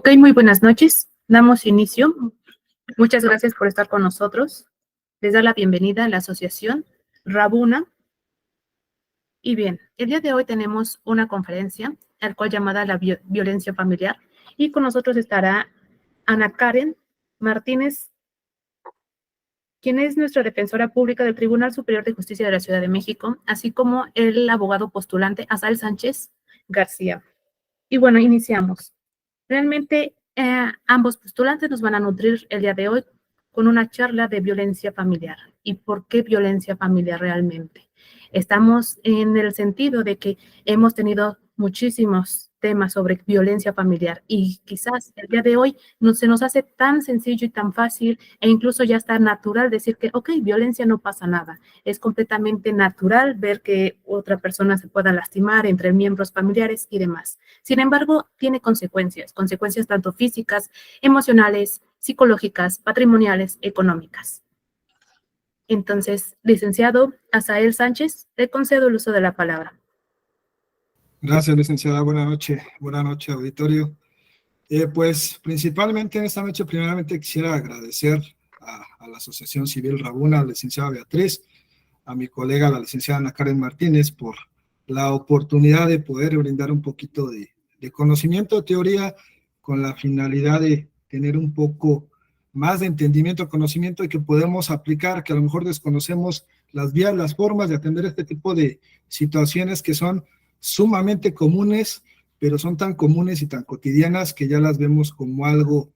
Ok, muy buenas noches. Damos inicio. Muchas gracias por estar con nosotros. Les da la bienvenida a la asociación Rabuna. Y bien, el día de hoy tenemos una conferencia, al cual llamada la violencia familiar. Y con nosotros estará Ana Karen Martínez, quien es nuestra defensora pública del Tribunal Superior de Justicia de la Ciudad de México, así como el abogado postulante Asael Sánchez García. Y bueno, iniciamos. Realmente ambos postulantes nos van a nutrir el día de hoy con una charla de violencia familiar. ¿Y por qué violencia familiar realmente? Estamos en el sentido de que hemos tenido muchísimos temas sobre violencia familiar y quizás el día de hoy se nos hace tan sencillo y tan fácil e incluso ya está natural decir que, ok, violencia no pasa nada. Es completamente natural ver que otra persona se pueda lastimar entre miembros familiares y demás. Sin embargo, tiene consecuencias tanto físicas, emocionales, psicológicas, patrimoniales, económicas. Entonces, licenciado Asael Sánchez, le concedo el uso de la palabra. Gracias, licenciada. Buenas noches, auditorio. Pues principalmente en esta noche, primeramente quisiera agradecer a la Asociación Civil Rabuna, a la licenciada Beatriz, a mi colega, la licenciada Ana Karen Martínez, por la oportunidad de poder brindar un poquito de conocimiento, teoría, con la finalidad de tener un poco más de entendimiento, conocimiento y que podemos aplicar, que a lo mejor desconocemos las vías, las formas de atender este tipo de situaciones que son sumamente comunes, pero son tan comunes y tan cotidianas que ya las vemos como algo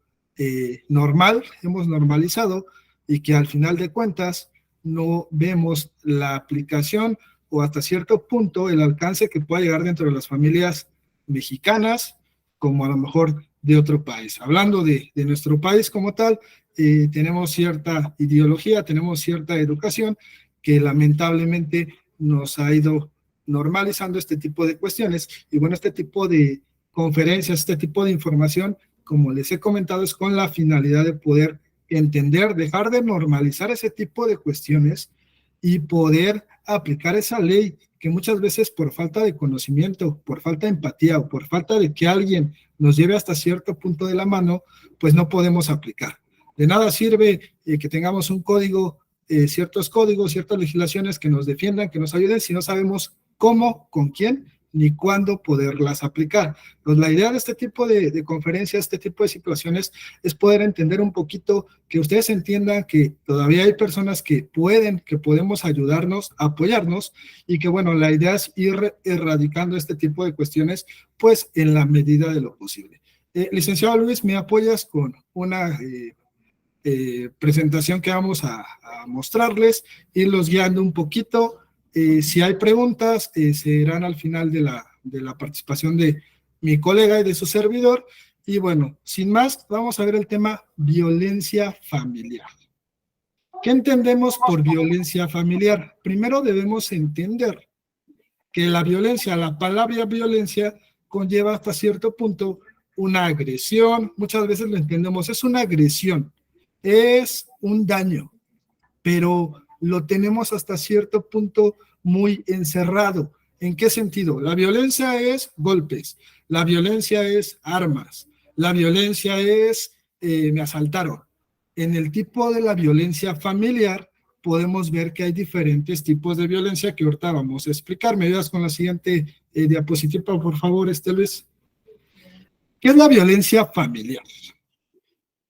normal, hemos normalizado, y que al final de cuentas no vemos la aplicación o hasta cierto punto el alcance que pueda llegar dentro de las familias mexicanas, como a lo mejor de otro país. Hablando de nuestro país como tal, tenemos cierta ideología, tenemos cierta educación que lamentablemente nos ha ido normalizando este tipo de cuestiones. Y bueno, este tipo de conferencias, este tipo de información, como les he comentado, es con la finalidad de poder entender, dejar de normalizar ese tipo de cuestiones y poder aplicar esa ley que muchas veces por falta de conocimiento, por falta de empatía o por falta de que alguien nos lleve hasta cierto punto de la mano, pues no podemos aplicar. De nada sirve que tengamos un código, ciertos códigos, ciertas legislaciones que nos defiendan, que nos ayuden, si no sabemos cómo, con quién, ni cuándo poderlas aplicar. Pues la idea de este tipo de conferencias, este tipo de situaciones, es poder entender un poquito, que ustedes entiendan que todavía hay personas que pueden, que podemos ayudarnos, apoyarnos, y que bueno, la idea es ir erradicando este tipo de cuestiones, pues en la medida de lo posible. Licenciado Luis, ¿me apoyas con una presentación que vamos a mostrarles, irlos guiando un poquito? Si hay preguntas, serán al final de la participación de mi colega y de su servidor. Y bueno, sin más, vamos a ver el tema violencia familiar. ¿Qué entendemos por violencia familiar? Primero debemos entender que la violencia, la palabra violencia, conlleva hasta cierto punto una agresión. Muchas veces lo entendemos, es una agresión, es un daño, pero lo tenemos hasta cierto punto muy encerrado. ¿En qué sentido? La violencia es golpes, la violencia es armas, la violencia es me asaltaron. En el tipo de la violencia familiar podemos ver que hay diferentes tipos de violencia que ahorita vamos a explicar. ¿Me ayudas con la siguiente diapositiva, por favor, Luis? ¿Qué es la violencia familiar?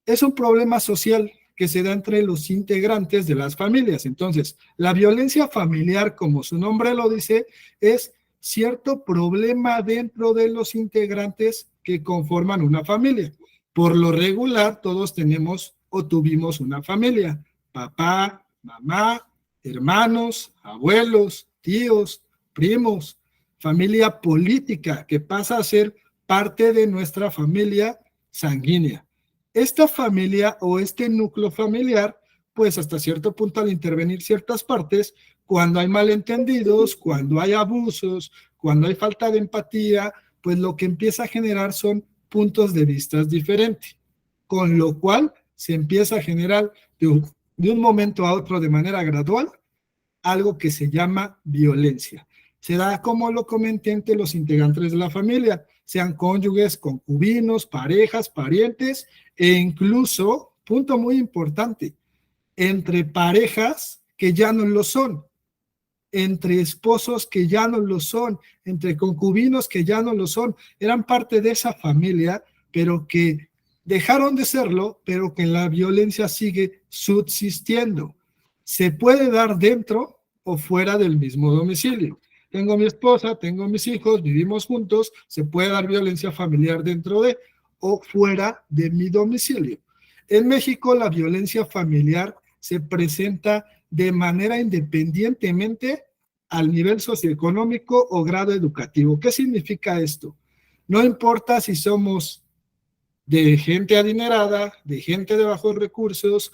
Es un problema social que se da entre los integrantes de las familias. Entonces, la violencia familiar, como su nombre lo dice, es cierto problema dentro de los integrantes que conforman una familia. Por lo regular, todos tenemos o tuvimos una familia: papá, mamá, hermanos, abuelos, tíos, primos, familia política, que pasa a ser parte de nuestra familia sanguínea. Esta familia o este núcleo familiar, pues hasta cierto punto, al intervenir ciertas partes, cuando hay malentendidos, cuando hay abusos, cuando hay falta de empatía, pues lo que empieza a generar son puntos de vista diferentes, con lo cual se empieza a generar de un momento a otro, de manera gradual, algo que se llama violencia. Se da, como lo comenté, entre los integrantes de la familia. sean cónyuges, concubinos, parejas, parientes e incluso, punto muy importante, entre parejas que ya no lo son, entre esposos que ya no lo son, entre concubinos que ya no lo son, eran parte de esa familia, pero que dejaron de serlo, pero que la violencia sigue subsistiendo. Se puede dar dentro o fuera del mismo domicilio. Tengo mi esposa, tengo mis hijos, vivimos juntos, se puede dar violencia familiar dentro de o fuera de mi domicilio. En México la violencia familiar se presenta de manera independientemente al nivel socioeconómico o grado educativo. ¿Qué significa esto? No importa si somos de gente adinerada, de gente de bajos recursos,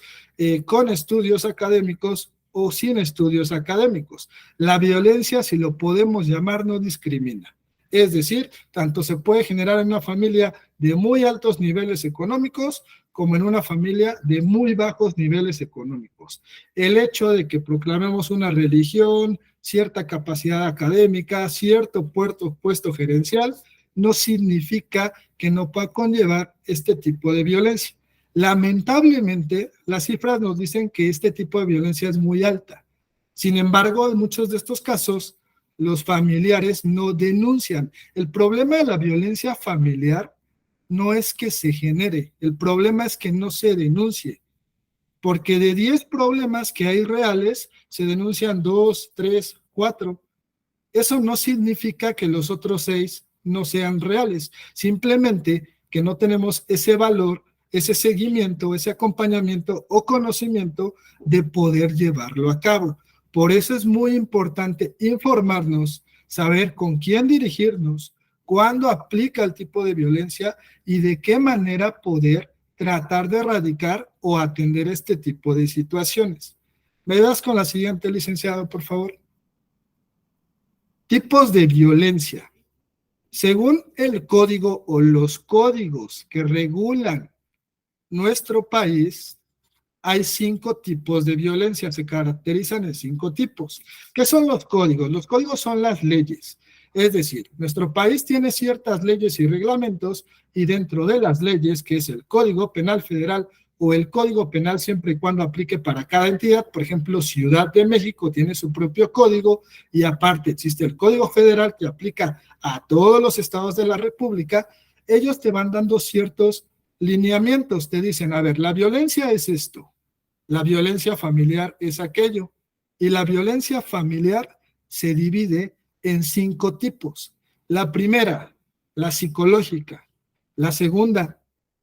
con estudios académicos o sin estudios académicos. La violencia, si lo podemos llamar, no discrimina. Es decir, tanto se puede generar en una familia de muy altos niveles económicos como en una familia de muy bajos niveles económicos. El hecho de que proclamemos una religión, cierta capacidad académica, cierto puesto gerencial, no significa que no pueda conllevar este tipo de violencia. Lamentablemente, las cifras nos dicen que este tipo de violencia es muy alta. Sin embargo, en muchos de estos casos, los familiares no denuncian. El problema de la violencia familiar no es que se genere, el problema es que no se denuncie, porque de 10 problemas que hay reales, se denuncian 2, 3, 4. Eso no significa que los otros 6 no sean reales, simplemente que no tenemos ese valor, ese seguimiento, ese acompañamiento o conocimiento de poder llevarlo a cabo. Por eso es muy importante informarnos, saber con quién dirigirnos, cuándo aplica el tipo de violencia y de qué manera poder tratar de erradicar o atender este tipo de situaciones. ¿Me das con la siguiente, licenciado, por favor? Tipos de violencia. Según el código o los códigos que regulan nuestro país, hay 5 tipos de violencia, se caracterizan en 5 tipos. ¿Qué son los códigos? Los códigos son las leyes. Es decir, nuestro país tiene ciertas leyes y reglamentos y dentro de las leyes, que es el Código Penal Federal o el Código Penal siempre y cuando aplique para cada entidad, por ejemplo, Ciudad de México tiene su propio código y aparte existe el Código Federal que aplica a todos los estados de la República, ellos te van dando ciertos lineamientos, te dicen, a ver, la violencia es esto, la violencia familiar es aquello, y la violencia familiar se divide en 5 tipos. La primera, la psicológica. La segunda,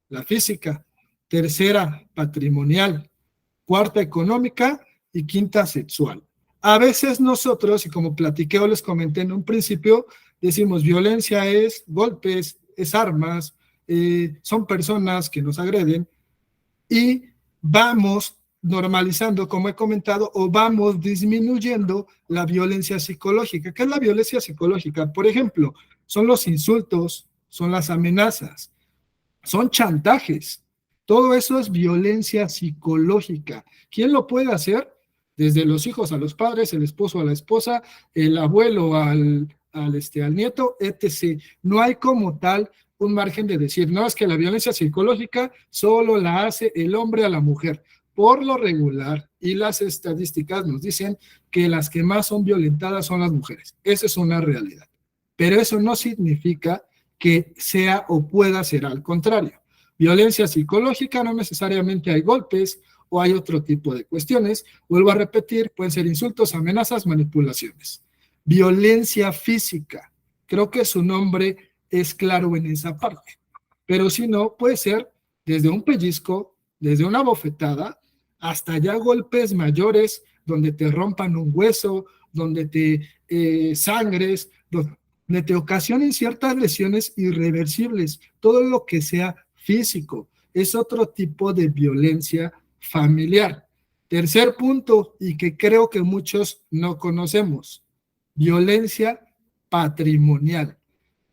la física. Tercera, patrimonial. Cuarta, económica. Y quinta, sexual. A veces nosotros, y como platiqué o les comenté en un principio, decimos violencia es golpes, es armas, son personas que nos agreden y vamos normalizando, como he comentado, o vamos disminuyendo la violencia psicológica. ¿Qué es la violencia psicológica? Por ejemplo, son los insultos, son las amenazas, son chantajes. Todo eso es violencia psicológica. ¿Quién lo puede hacer? Desde los hijos a los padres, el esposo a la esposa, el abuelo al nieto, etc. No hay como tal un margen de decir, no, es que la violencia psicológica solo la hace el hombre a la mujer. Por lo regular, y las estadísticas nos dicen que las que más son violentadas son las mujeres. Esa es una realidad. Pero eso no significa que sea o pueda ser al contrario. Violencia psicológica no necesariamente hay golpes o hay otro tipo de cuestiones. Vuelvo a repetir, pueden ser insultos, amenazas, manipulaciones. Violencia física, creo que su nombre es claro en esa parte. Pero si no, puede ser desde un pellizco, desde una bofetada, hasta ya golpes mayores donde te rompan un hueso, donde te sangres, donde te ocasionen ciertas lesiones irreversibles, todo lo que sea físico. Es otro tipo de violencia familiar. Tercer punto, y que creo que muchos no conocemos, violencia patrimonial.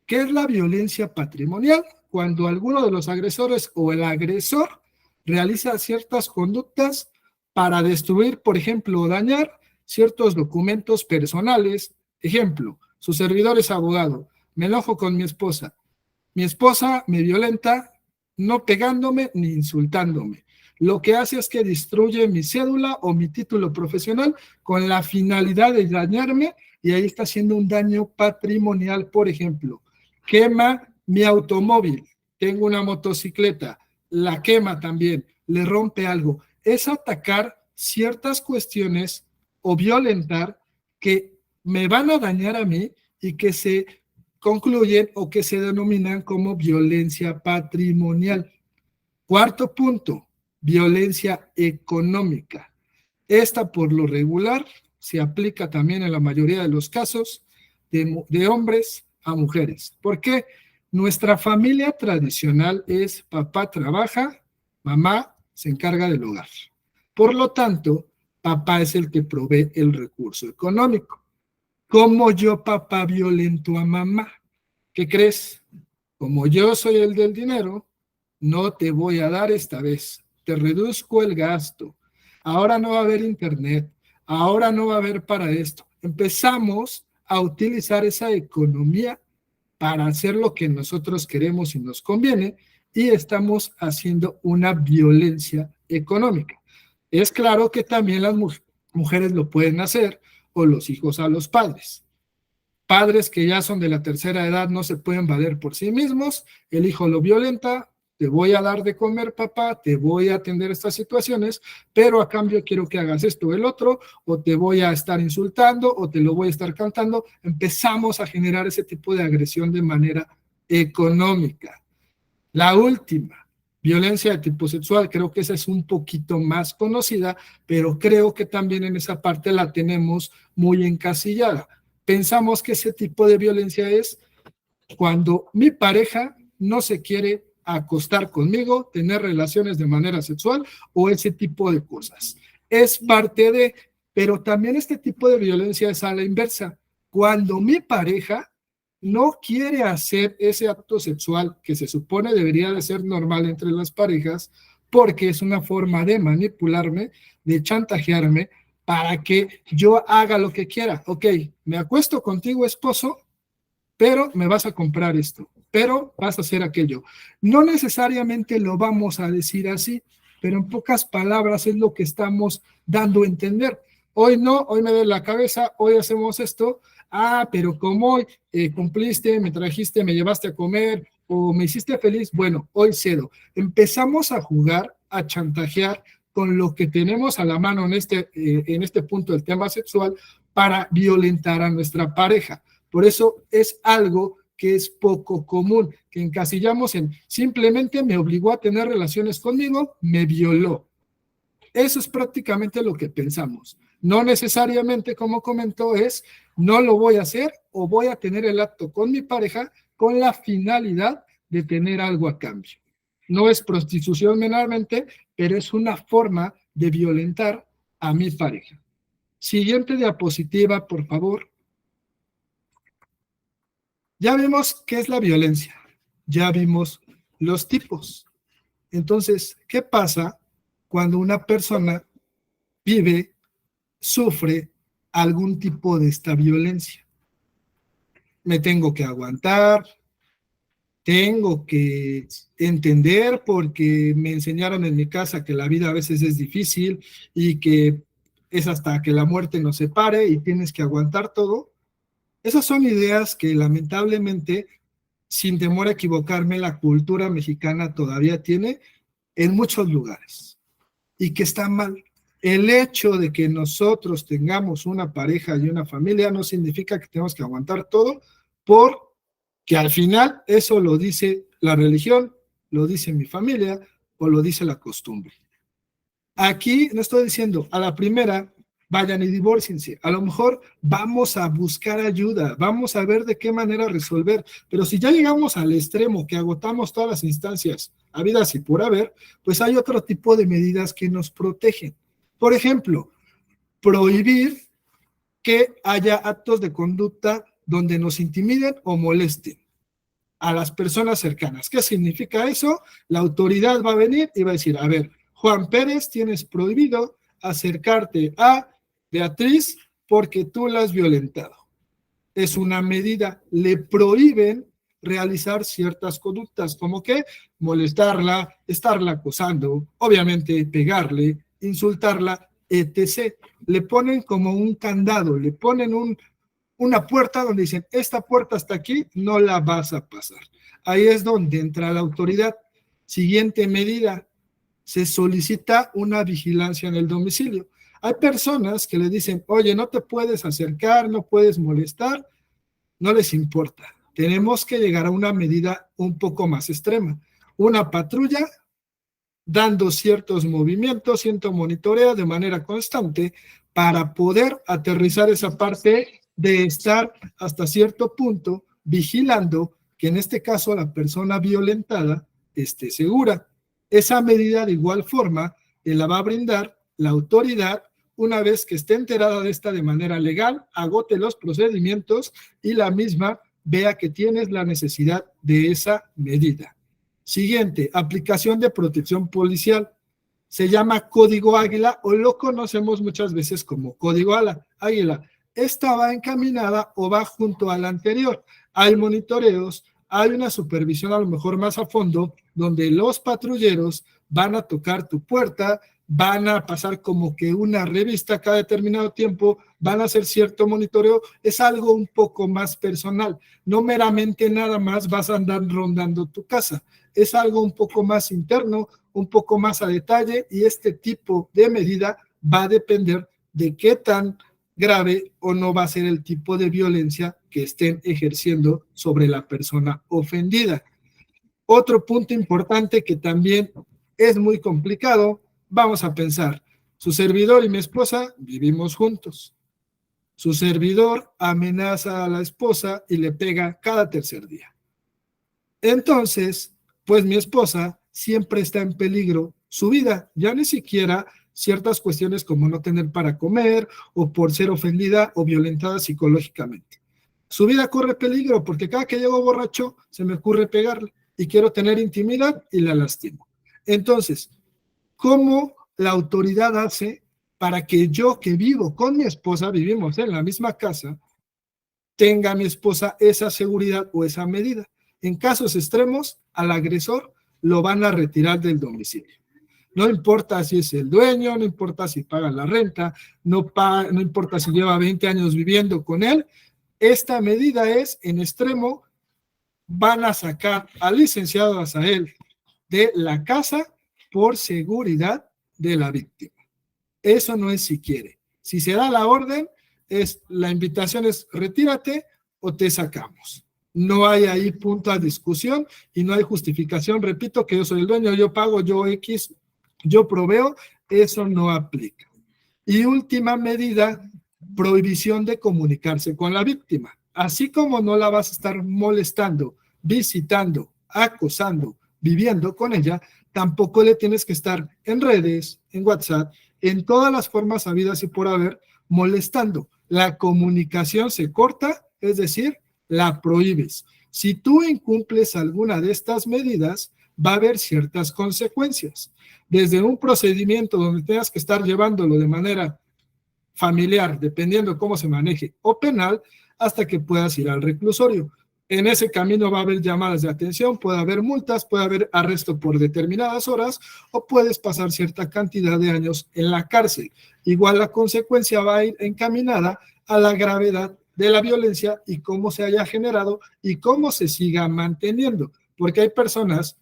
¿Qué es la violencia patrimonial? Cuando alguno de los agresores o el agresor realiza ciertas conductas para destruir, por ejemplo, o dañar ciertos documentos personales. Ejemplo, su servidor es abogado, me enojo con mi esposa, Mi esposa me violenta no pegándome ni insultándome. Lo que hace es que destruye mi cédula o mi título profesional con la finalidad de dañarme, y ahí está haciendo un daño patrimonial. Por ejemplo, quema mi automóvil, tengo una motocicleta, la quema también, le rompe algo. Es atacar ciertas cuestiones o violentar que me van a dañar a mí y que se concluyen o que se denominan como violencia patrimonial. Cuarto punto, violencia económica. Esta por lo regular se aplica también en la mayoría de los casos de hombres a mujeres. ¿Por qué? Nuestra familia tradicional es papá trabaja, mamá se encarga del hogar. Por lo tanto, papá es el que provee el recurso económico. ¿Cómo yo, papá, violento a mamá? ¿Qué crees? Como yo soy el del dinero, no te voy a dar esta vez. Te reduzco el gasto. Ahora no va a haber internet. Ahora no va a haber para esto. Empezamos a utilizar esa economía para hacer lo que nosotros queremos y nos conviene, y estamos haciendo una violencia económica. Es claro que también las mujeres lo pueden hacer, o los hijos a los padres. Padres que ya son de la tercera edad no se pueden valer por sí mismos, el hijo lo violenta, te voy a dar de comer, papá, te voy a atender estas situaciones, pero a cambio quiero que hagas esto o el otro, o te voy a estar insultando, o te lo voy a estar cantando. Empezamos a generar ese tipo de agresión de manera económica. La última, violencia de tipo sexual, creo que esa es un poquito más conocida, pero creo que también en esa parte la tenemos muy encasillada. Pensamos que ese tipo de violencia es cuando mi pareja no se quiere acostar conmigo, tener relaciones de manera sexual o ese tipo de cosas. Es parte de, pero también este tipo de violencia es a la inversa. Cuando mi pareja no quiere hacer ese acto sexual que se supone debería de ser normal entre las parejas, porque es una forma de manipularme, de chantajearme, para que yo haga lo que quiera. Ok, me acuesto contigo, esposo, pero me vas a comprar esto, pero vas a hacer aquello. No necesariamente lo vamos a decir así, pero en pocas palabras es lo que estamos dando a entender. Hoy no, hoy me duele la cabeza, hoy hacemos esto. Ah, pero como hoy cumpliste, me trajiste, me llevaste a comer o me hiciste feliz, bueno, hoy cedo. Empezamos a jugar, a chantajear con lo que tenemos a la mano en este punto del tema sexual para violentar a nuestra pareja. Por eso es algo que es poco común, que encasillamos en simplemente me obligó a tener relaciones conmigo, me violó. Eso es prácticamente lo que pensamos. No necesariamente, como comentó, es no lo voy a hacer o voy a tener el acto con mi pareja con la finalidad de tener algo a cambio. No es prostitución meramente, pero es una forma de violentar a mi pareja. Siguiente diapositiva, por favor. Ya vimos qué es la violencia, ya vimos los tipos. Entonces, ¿qué pasa cuando una persona vive, sufre algún tipo de esta violencia? Me tengo que aguantar, tengo que entender porque me enseñaron en mi casa que la vida a veces es difícil y que es hasta que la muerte nos separe y tienes que aguantar todo. Esas son ideas que lamentablemente, sin temor a equivocarme, la cultura mexicana todavía tiene en muchos lugares y que está mal. El hecho de que nosotros tengamos una pareja y una familia no significa que tenemos que aguantar todo, porque al final eso lo dice la religión, lo dice mi familia o lo dice la costumbre. Aquí no estoy diciendo a la primera vayan y divórciense. A lo mejor vamos a buscar ayuda, vamos a ver de qué manera resolver, pero si ya llegamos al extremo que agotamos todas las instancias habidas y por haber, pues hay otro tipo de medidas que nos protegen. Por ejemplo, prohibir que haya actos de conducta donde nos intimiden o molesten a las personas cercanas. ¿Qué significa eso? La autoridad va a venir y va a decir, a ver, Juan Pérez, tienes prohibido acercarte a Beatriz porque tú la has violentado. Es una medida, le prohíben realizar ciertas conductas, como que molestarla, estarla acosando, obviamente pegarle, insultarla, etc. Le ponen como un candado, le ponen una puerta donde dicen, esta puerta hasta aquí, no la vas a pasar. Ahí es donde entra la autoridad. Siguiente medida, se solicita una vigilancia en el domicilio. Hay personas que le dicen, oye, no te puedes acercar, no puedes molestar, no les importa. Tenemos que llegar a una medida un poco más extrema. Una patrulla dando ciertos movimientos, cierto monitoreo de manera constante para poder aterrizar esa parte de estar hasta cierto punto vigilando que en este caso la persona violentada esté segura. Esa medida de igual forma la va a brindar la autoridad una vez que esté enterada de esta de manera legal, agote los procedimientos y la misma vea que tienes la necesidad de esa medida. Siguiente, aplicación de protección policial. Se llama Código Águila o lo conocemos muchas veces como Código Águila. Esta va encaminada o va junto a la anterior. Hay monitoreos, hay una supervisión a lo mejor más a fondo, donde los patrulleros van a tocar tu puerta, van a pasar como que una revista cada determinado tiempo, van a hacer cierto monitoreo, es algo un poco más personal, no meramente nada más vas a andar rondando tu casa, es algo un poco más interno, un poco más a detalle y este tipo de medida va a depender de qué tan grave o no va a ser el tipo de violencia que estén ejerciendo sobre la persona ofendida. Otro punto importante que también es muy complicado, vamos a pensar, su servidor y mi esposa vivimos juntos. Su servidor amenaza a la esposa y le pega cada tercer día. Entonces, pues mi esposa siempre está en peligro su vida, ya ni siquiera ciertas cuestiones como no tener para comer o por ser ofendida o violentada psicológicamente. Su vida corre peligro porque cada que llego borracho se me ocurre pegarle y quiero tener intimidad y la lastimo. Entonces, ¿cómo la autoridad hace para que yo que vivo con mi esposa, vivimos en la misma casa, tenga mi esposa esa seguridad o esa medida? En casos extremos, al agresor lo van a retirar del domicilio. No importa si es el dueño, no importa si paga la renta, no importa si lleva 20 años viviendo con él, esta medida es en extremo, van a sacar al licenciado Azael de la casa por seguridad de la víctima. Eso no es si quiere. Si se da la orden, la invitación es retírate o te sacamos. No hay ahí punto a discusión y no hay justificación. Repito que yo soy el dueño, yo pago, yo X, yo proveo, eso no aplica. Y última medida, prohibición de comunicarse con la víctima. Así como no la vas a estar molestando, visitando, acosando, viviendo con ella, tampoco le tienes que estar en redes, en WhatsApp, en todas las formas habidas y por haber, molestando. La comunicación se corta, es decir, la prohíbes. Si tú incumples alguna de estas medidas, va a haber ciertas consecuencias. Desde un procedimiento donde tengas que estar llevándolo de manera familiar, dependiendo de cómo se maneje, o penal, hasta que puedas ir al reclusorio. En ese camino va a haber llamadas de atención, puede haber multas, puede haber arresto por determinadas horas o puedes pasar cierta cantidad de años en la cárcel. Igual la consecuencia va a ir encaminada a la gravedad de la violencia y cómo se haya generado y cómo se siga manteniendo. Porque hay personas,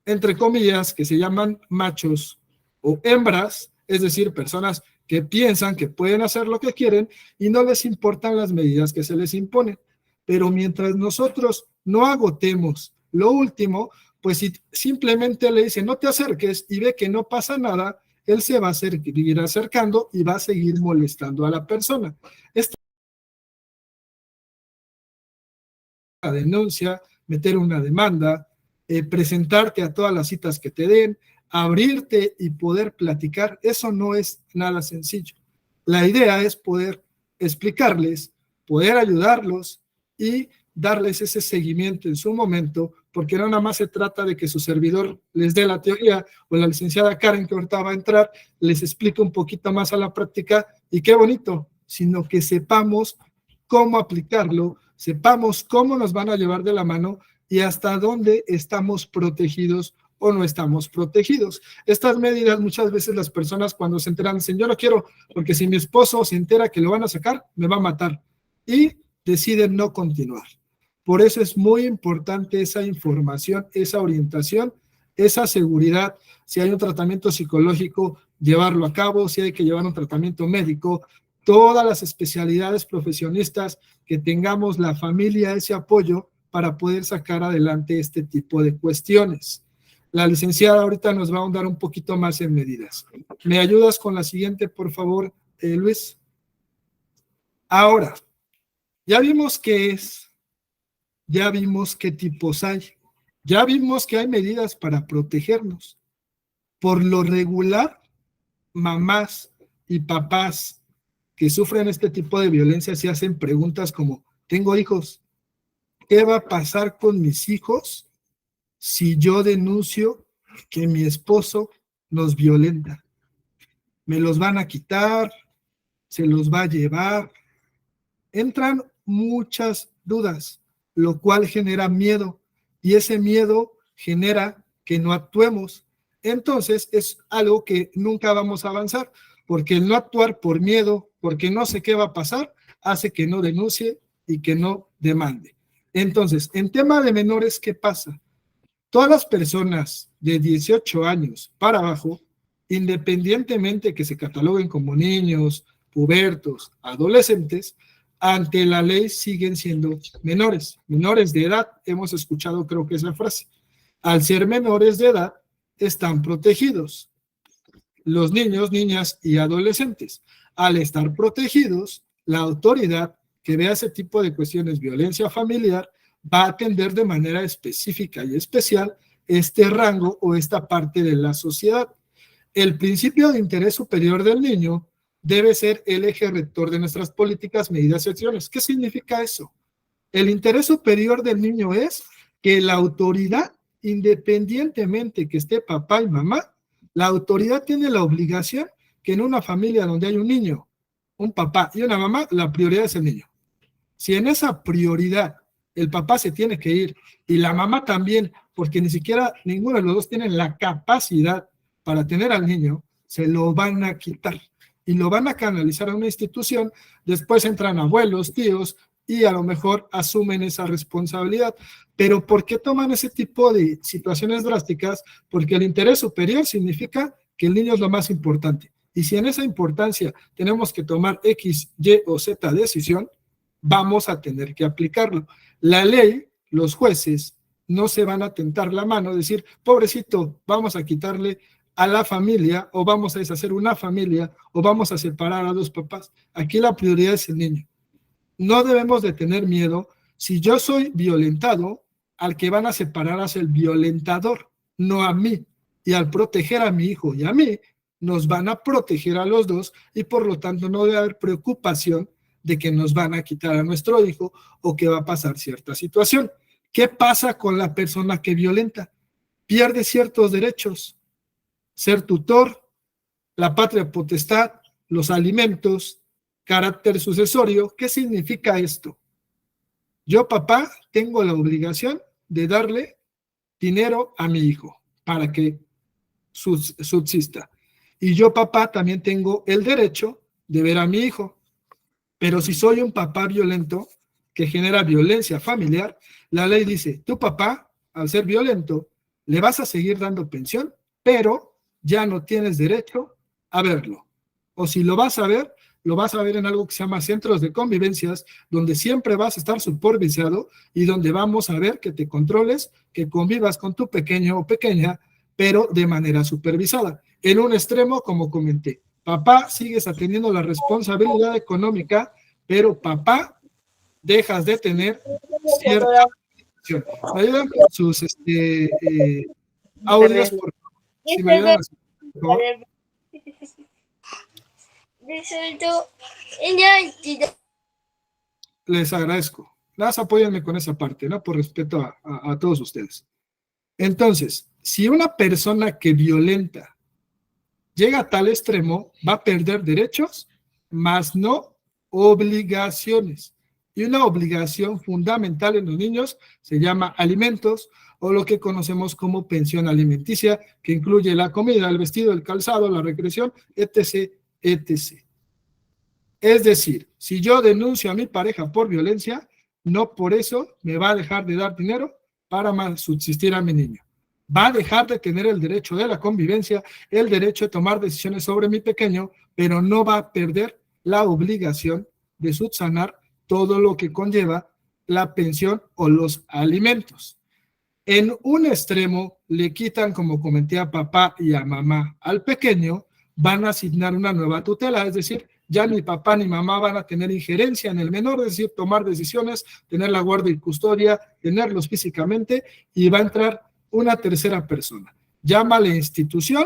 entre comillas, que se llaman machos o hembras, es decir, personas que piensan que pueden hacer lo que quieren y no les importan las medidas que se les imponen. Pero mientras nosotros no agotemos lo último, pues si simplemente le dicen no te acerques y ve que no pasa nada, él se va a seguir acercando y va a seguir molestando a la persona. Esta denuncia, meter una demanda, presentarte a todas las citas que te den, abrirte y poder platicar, eso no es nada sencillo. La idea es poder explicarles, poder ayudarlos y darles ese seguimiento en su momento, porque no nada más se trata de que su servidor les dé la teoría o la licenciada Karen que ahorita va a entrar, les explique un poquito más a la práctica y qué bonito, sino que sepamos cómo aplicarlo, sepamos cómo nos van a llevar de la mano y hasta dónde estamos protegidos o no estamos protegidos. Estas medidas muchas veces las personas cuando se enteran dicen, yo no quiero, porque si mi esposo se entera que lo van a sacar, me va a matar, y deciden no continuar. Por eso es muy importante esa información, esa orientación, esa seguridad. Si hay un tratamiento psicológico, llevarlo a cabo. Si hay que llevar un tratamiento médico, todas las especialidades profesionistas, que tengamos la familia ese apoyo para poder sacar adelante este tipo de cuestiones. La licenciada ahorita nos va a ahondar un poquito más en medidas. ¿Me ayudas con la siguiente, por favor, Luis? Ahora, ya vimos qué es, ya vimos qué tipos hay, ya vimos que hay medidas para protegernos. Por lo regular, mamás y papás que sufren este tipo de violencia se hacen preguntas como, tengo hijos, ¿qué va a pasar con mis hijos si yo denuncio que mi esposo nos violenta? ¿Me los van a quitar? ¿Se los va a llevar? Entran muchas dudas, lo cual genera miedo, y ese miedo genera que no actuemos. Entonces es algo que nunca vamos a avanzar, porque el no actuar por miedo, porque no sé qué va a pasar, hace que no denuncie y que no demande. Entonces, en tema de menores, ¿qué pasa? Todas las personas de 18 años para abajo, independientemente que se cataloguen como niños, pubertos, adolescentes, ante la ley siguen siendo menores de edad. Hemos escuchado, creo que esa frase. Al ser menores de edad, están protegidos. Los niños, niñas y adolescentes, al estar protegidos, la autoridad que vea ese tipo de cuestiones, violencia familiar, va a atender de manera específica y especial este rango o esta parte de la sociedad. El principio de interés superior del niño debe ser el eje rector de nuestras políticas, medidas y acciones. ¿Qué significa eso? El interés superior del niño es que la autoridad, independientemente que esté papá y mamá, la autoridad tiene la obligación que en una familia donde hay un niño, un papá y una mamá, la prioridad es el niño. Si en esa prioridad el papá se tiene que ir y la mamá también, porque ni siquiera ninguno de los dos tienen la capacidad para tener al niño, se lo van a quitar y lo van a canalizar a una institución. Después entran abuelos, tíos y a lo mejor asumen esa responsabilidad. Pero ¿por qué toman ese tipo de situaciones drásticas? Porque el interés superior significa que el niño es lo más importante. Y si en esa importancia tenemos que tomar X, Y o Z decisión, vamos a tener que aplicarlo. La ley, los jueces, no se van a tentar la mano, decir, pobrecito, vamos a quitarle a la familia, o vamos a deshacer una familia, o vamos a separar a dos papás. Aquí la prioridad es el niño. No debemos de tener miedo. Si yo soy violentado, al que van a separar es el violentador, no a mí. Y al proteger a mi hijo y a mí, nos van a proteger a los dos, y por lo tanto no debe haber preocupación de que nos van a quitar a nuestro hijo o que va a pasar cierta situación. ¿Qué pasa con la persona que violenta? Pierde ciertos derechos, ser tutor, la patria potestad, los alimentos, carácter sucesorio. ¿Qué significa esto? Yo, papá, tengo la obligación de darle dinero a mi hijo para que subsista. Y yo, papá, también tengo el derecho de ver a mi hijo. Pero si soy un papá violento que genera violencia familiar, la ley dice, tu papá, al ser violento, le vas a seguir dando pensión, pero ya no tienes derecho a verlo. O si lo vas a ver en algo que se llama centros de convivencias, donde siempre vas a estar supervisado y donde vamos a ver que te controles, que convivas con tu pequeño o pequeña, pero de manera supervisada. En un extremo, como comenté, papá, sigues atendiendo la responsabilidad económica, pero papá, dejas de tener cierta protección. ¿Me ayudan con sus audios? Por favor? Si me ayudan, por favor. Les agradezco. Las apóyenme con esa parte, ¿no? Por respeto a todos ustedes. Entonces, si una persona que violenta llega a tal extremo, va a perder derechos, más no obligaciones. Y una obligación fundamental en los niños se llama alimentos, o lo que conocemos como pensión alimenticia, que incluye la comida, el vestido, el calzado, la recreación, etc., etc. Es decir, si yo denuncio a mi pareja por violencia, no por eso me va a dejar de dar dinero para subsistir a mi niño. Va a dejar de tener el derecho de la convivencia, el derecho de tomar decisiones sobre mi pequeño, pero no va a perder la obligación de subsanar todo lo que conlleva la pensión o los alimentos. En un extremo le quitan, como comenté, a papá y a mamá al pequeño, van a asignar una nueva tutela, es decir, ya ni papá ni mamá van a tener injerencia en el menor, es decir, tomar decisiones, tener la guardia y custodia, tenerlos físicamente, y va a entrar una tercera persona. Llámale institución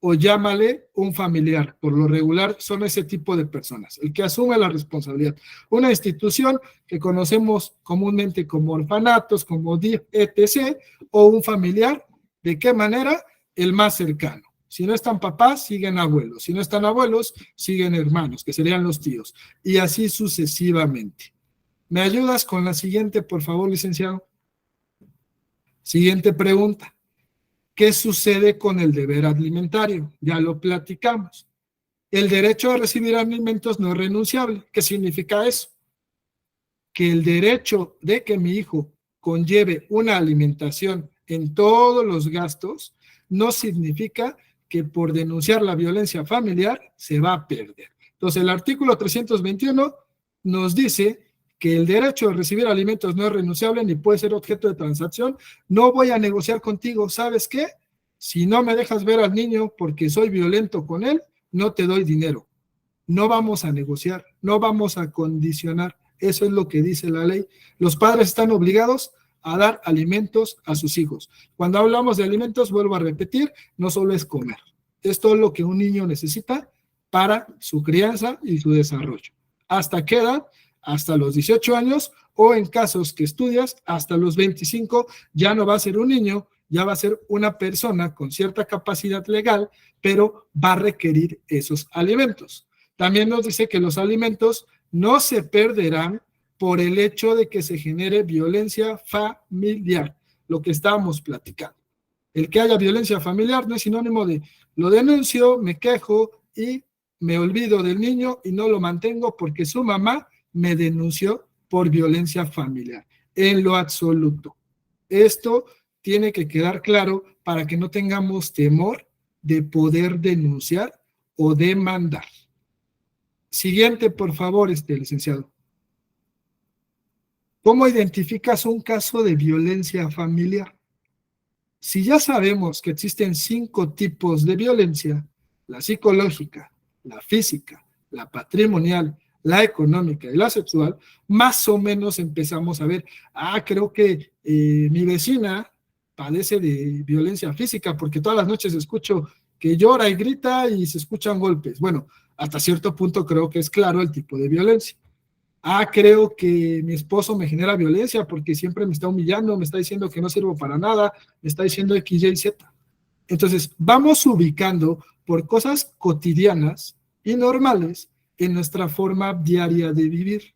o llámale un familiar. Por lo regular son ese tipo de personas, el que asume la responsabilidad. Una institución que conocemos comúnmente como orfanatos, como DIF, etc., o un familiar, ¿de qué manera? El más cercano. Si no están papás, siguen abuelos. Si no están abuelos, siguen hermanos, que serían los tíos. Y así sucesivamente. ¿Me ayudas con la siguiente, por favor, licenciado? Siguiente pregunta. ¿Qué sucede con el deber alimentario? Ya lo platicamos. El derecho a recibir alimentos no es renunciable. ¿Qué significa eso? Que el derecho de que mi hijo conlleve una alimentación en todos los gastos no significa que por denunciar la violencia familiar se va a perder. Entonces, el artículo 321 nos dice que el derecho a recibir alimentos no es renunciable ni puede ser objeto de transacción. No voy a negociar contigo, ¿sabes qué? Si no me dejas ver al niño porque soy violento con él, no te doy dinero. No vamos a negociar, no vamos a condicionar. Eso es lo que dice la ley. Los padres están obligados a dar alimentos a sus hijos. Cuando hablamos de alimentos, vuelvo a repetir, no solo es comer. Es todo lo que un niño necesita para su crianza y su desarrollo. ¿Hasta qué edad? Hasta los 18 años, o en casos que estudias, hasta los 25, ya no va a ser un niño, ya va a ser una persona con cierta capacidad legal, pero va a requerir esos alimentos. También nos dice que los alimentos no se perderán por el hecho de que se genere violencia familiar, lo que estábamos platicando. El que haya violencia familiar no es sinónimo de lo denuncio, me quejo y me olvido del niño y no lo mantengo porque su mamá me denunció por violencia familiar, en lo absoluto. Esto tiene que quedar claro para que no tengamos temor de poder denunciar o demandar. Siguiente, por favor, licenciado. ¿Cómo identificas un caso de violencia familiar? Si ya sabemos que existen 5 tipos de violencia, la psicológica, la física, la patrimonial, la económica y la sexual, más o menos empezamos a ver, creo que mi vecina padece de violencia física porque todas las noches escucho que llora y grita y se escuchan golpes. Bueno, hasta cierto punto creo que es claro el tipo de violencia. Creo que mi esposo me genera violencia porque siempre me está humillando, me está diciendo que no sirvo para nada, me está diciendo X, Y, Z. Entonces, vamos ubicando por cosas cotidianas y normales en nuestra forma diaria de vivir.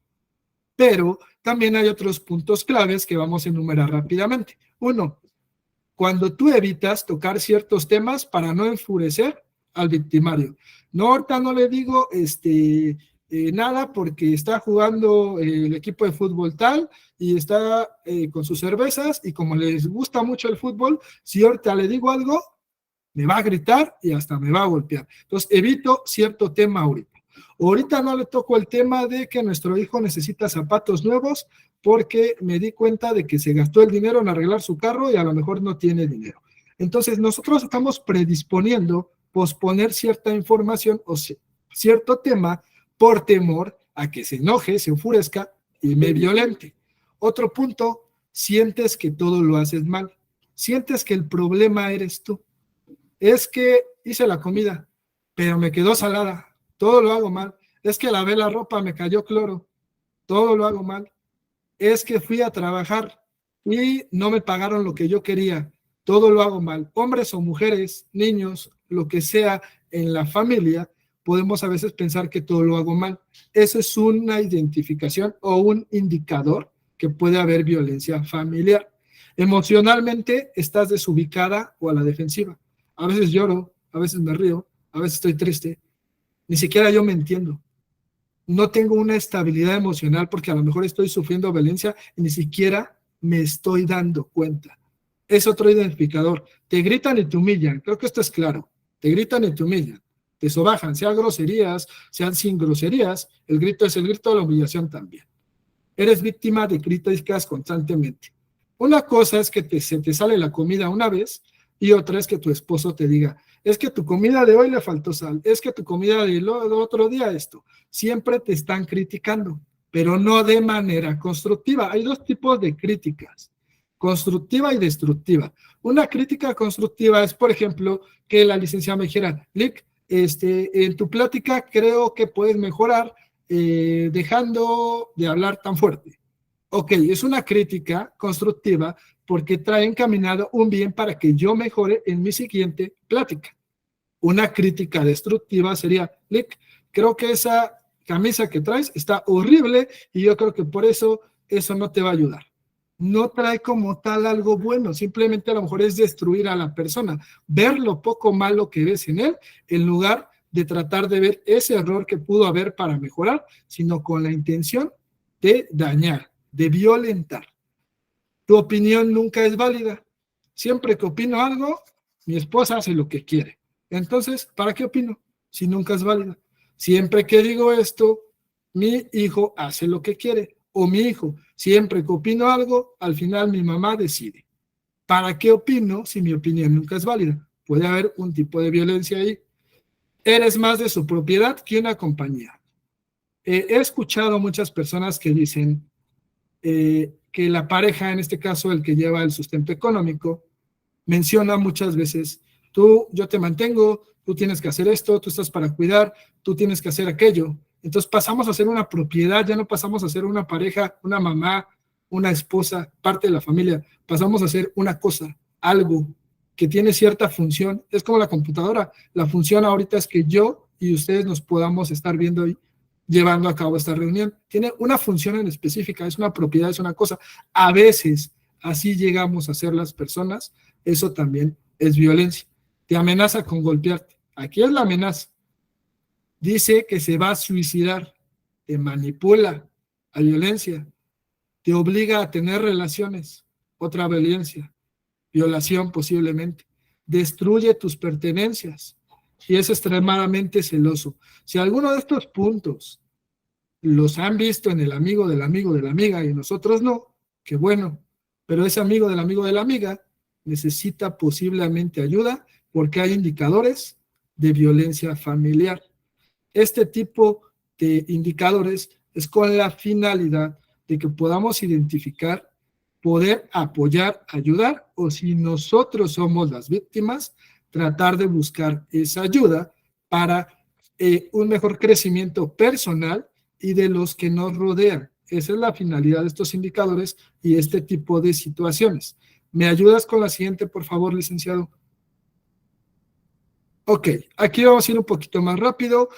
Pero también hay otros puntos claves que vamos a enumerar rápidamente. 1, cuando tú evitas tocar ciertos temas para no enfurecer al victimario. No, ahorita no le digo nada porque está jugando el equipo de fútbol tal y está con sus cervezas y como les gusta mucho el fútbol, si ahorita le digo algo, me va a gritar y hasta me va a golpear. Entonces evito cierto tema ahorita. Ahorita no le toco el tema de que nuestro hijo necesita zapatos nuevos porque me di cuenta de que se gastó el dinero en arreglar su carro y a lo mejor no tiene dinero. Entonces nosotros estamos predisponiendo posponer cierta información o cierto tema por temor a que se enoje, se enfurezca y me violente. Otro punto, sientes que todo lo haces mal. Sientes que el problema eres tú. Es que hice la comida, pero me quedó salada. Todo lo hago mal. Es que lavé la ropa, me cayó cloro. Todo lo hago mal. Es que fui a trabajar y no me pagaron lo que yo quería. Todo lo hago mal. Hombres o mujeres, niños, lo que sea en la familia, podemos a veces pensar que todo lo hago mal. Eso es una identificación o un indicador que puede haber violencia familiar. Emocionalmente estás desubicada o a la defensiva. A veces lloro, a veces me río, a veces estoy triste. Ni siquiera yo me entiendo. No tengo una estabilidad emocional porque a lo mejor estoy sufriendo violencia y ni siquiera me estoy dando cuenta. Es otro identificador. Te gritan y te humillan. Creo que esto es claro. Te gritan y te humillan. Te sobajan, sean groserías, sean sin groserías. El grito es el grito de la humillación también. Eres víctima de críticas constantemente. Una cosa es que se te sale la comida una vez y otra es que tu esposo te diga, es que tu comida de hoy le faltó sal, es que tu comida del otro día esto. Siempre te están criticando, pero no de manera constructiva. Hay dos tipos de críticas, constructiva y destructiva. Una crítica constructiva es, por ejemplo, que la licenciada me dijera, Lick, en tu plática creo que puedes mejorar dejando de hablar tan fuerte. Ok, es una crítica constructiva porque trae encaminado un bien para que yo mejore en mi siguiente plática. Una crítica destructiva sería, Lick, creo que esa camisa que traes está horrible y yo creo que por eso no te va a ayudar. No trae como tal algo bueno, simplemente a lo mejor es destruir a la persona, ver lo poco malo que ves en él, en lugar de tratar de ver ese error que pudo haber para mejorar, sino con la intención de dañar, de violentar. Tu opinión nunca es válida. Siempre que opino algo, mi esposa hace lo que quiere. Entonces, ¿para qué opino si nunca es válida? Siempre que digo esto, mi hijo hace lo que quiere. O mi hijo, siempre que opino algo, al final mi mamá decide. ¿Para qué opino si mi opinión nunca es válida? Puede haber un tipo de violencia ahí. Eres más de su propiedad que una compañía. He escuchado muchas personas que dicen que la pareja, en este caso el que lleva el sustento económico, menciona muchas veces, yo te mantengo, tú tienes que hacer esto, tú estás para cuidar, tú tienes que hacer aquello. Entonces pasamos a ser una propiedad, ya no pasamos a ser una pareja, una mamá, una esposa, parte de la familia, pasamos a ser una cosa, algo que tiene cierta función. Es como la computadora, la función ahorita es que yo y ustedes nos podamos estar viendo hoy llevando a cabo esta reunión. Tiene una función en específica, es una propiedad, es una cosa. A veces así llegamos a ser las personas, eso también es violencia. Te amenaza con golpearte. Aquí es la amenaza. Dice que se va a suicidar, te manipula a violencia, te obliga a tener relaciones, otra violencia, violación posiblemente, destruye tus pertenencias y es extremadamente celoso. Si alguno de estos puntos los han visto en el amigo del amigo de la amiga y nosotros no, qué bueno, pero ese amigo de la amiga necesita posiblemente ayuda porque hay indicadores de violencia familiar. Este tipo de indicadores es con la finalidad de que podamos identificar, poder apoyar, ayudar, o si nosotros somos las víctimas, tratar de buscar esa ayuda para un mejor crecimiento personal y de los que nos rodean. Esa es la finalidad de estos indicadores y este tipo de situaciones. ¿Me ayudas con la siguiente, por favor, licenciado? Ok, aquí vamos a ir un poquito más rápido.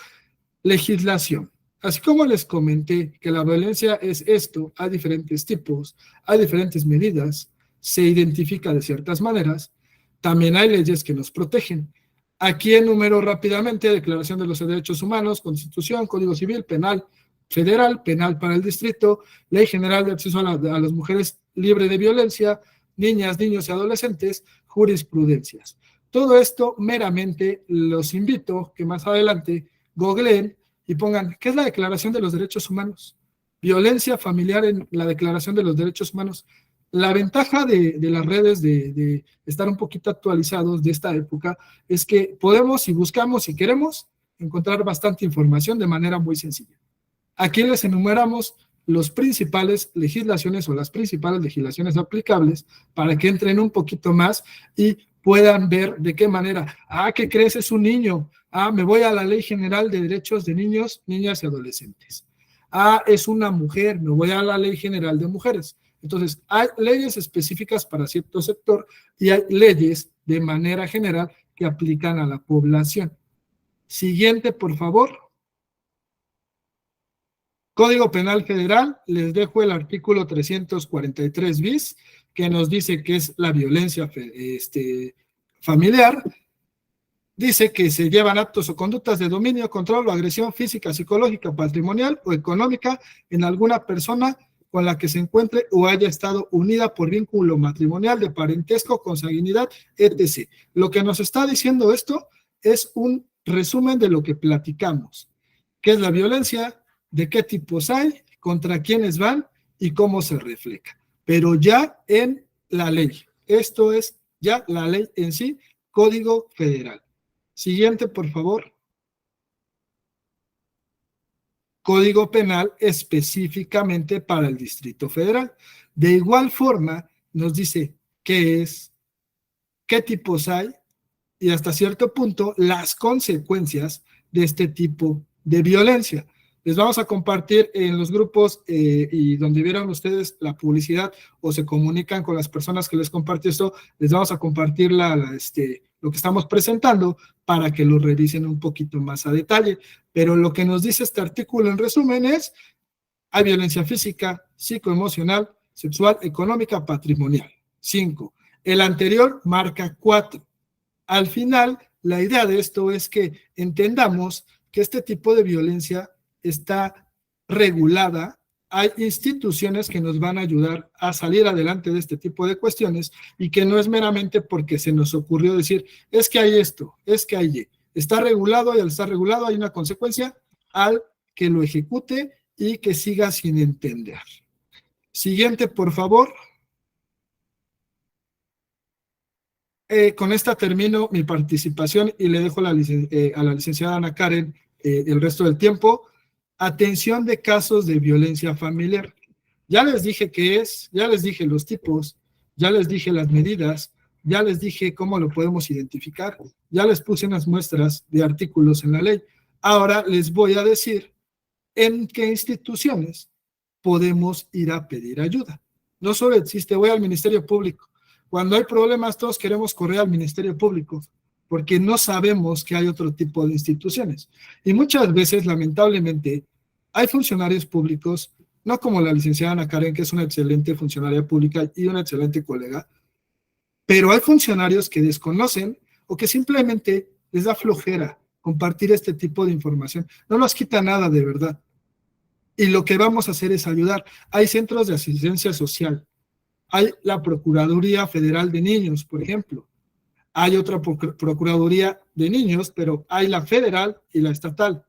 Legislación. Así como les comenté que la violencia es esto, hay diferentes tipos, hay diferentes medidas, se identifica de ciertas maneras, también hay leyes que nos protegen. Aquí enumero rápidamente: Declaración de los Derechos Humanos, Constitución, Código Civil, Penal Federal, Penal para el Distrito, Ley General de Acceso a las Mujeres libre de violencia, niñas, niños y adolescentes, jurisprudencias. Todo esto meramente los invito que más adelante googleen y pongan, ¿qué es la Declaración de los Derechos Humanos? Violencia familiar en la Declaración de los Derechos Humanos. La ventaja de las redes, de estar un poquito actualizados de esta época, es que podemos, si buscamos, si queremos, encontrar bastante información de manera muy sencilla. Aquí les enumeramos los principales legislaciones o las principales legislaciones aplicables para que entren un poquito más y puedan ver de qué manera. ¿Qué crees? Es un niño. Me voy a la Ley General de Derechos de Niños, Niñas y Adolescentes. Es una mujer, me voy a la Ley General de Mujeres. Entonces, hay leyes específicas para cierto sector y hay leyes de manera general que aplican a la población. Siguiente, por favor. Código Penal Federal, les dejo el artículo 343 bis, que nos dice que es la violencia familiar. Dice que se llevan actos o conductas de dominio, control o agresión física, psicológica, patrimonial o económica en alguna persona con la que se encuentre o haya estado unida por vínculo matrimonial, de parentesco, consanguinidad, etc. Lo que nos está diciendo esto es un resumen de lo que platicamos. ¿Qué es la violencia? ¿De qué tipos hay? ¿Contra quiénes van? Y cómo se refleja. Pero ya en la ley. Esto es ya la ley en sí, Código Federal. Siguiente, por favor. Código Penal específicamente para el Distrito Federal. De igual forma, nos dice qué es, qué tipos hay y hasta cierto punto las consecuencias de este tipo de violencia. Les vamos a compartir en los grupos y donde vieron ustedes la publicidad o se comunican con las personas que les compartió esto, les vamos a compartir lo que estamos presentando para que lo revisen un poquito más a detalle. Pero lo que nos dice este artículo en resumen es: hay violencia física, psicoemocional, sexual, económica, patrimonial. 5. El anterior marca 4. Al final, la idea de esto es que entendamos que este tipo de violencia está regulada. Hay instituciones que nos van a ayudar a salir adelante de este tipo de cuestiones y que no es meramente porque se nos ocurrió decir, es que hay esto, es que hay. Está regulado y al estar regulado hay una consecuencia al que lo ejecute y que siga sin entender. Siguiente, por favor. Con esta termino mi participación y le dejo a la licenciada Ana Karen el resto del tiempo. Atención de casos de violencia familiar. Ya les dije qué es, ya les dije los tipos, ya les dije las medidas, ya les dije cómo lo podemos identificar, ya les puse unas muestras de artículos en la ley. Ahora les voy a decir en qué instituciones podemos ir a pedir ayuda. No solo existe, voy al Ministerio Público. Cuando hay problemas, todos queremos correr al Ministerio Público, porque no sabemos que hay otro tipo de instituciones. Y muchas veces, lamentablemente, hay funcionarios públicos, no como la licenciada Ana Karen, que es una excelente funcionaria pública y una excelente colega, pero hay funcionarios que desconocen o que simplemente les da flojera compartir este tipo de información. No nos quita nada, de verdad. Y lo que vamos a hacer es ayudar. Hay centros de asistencia social. Hay la Procuraduría Federal de Niños, por ejemplo. Hay otra Procuraduría de Niños, pero hay la federal y la estatal.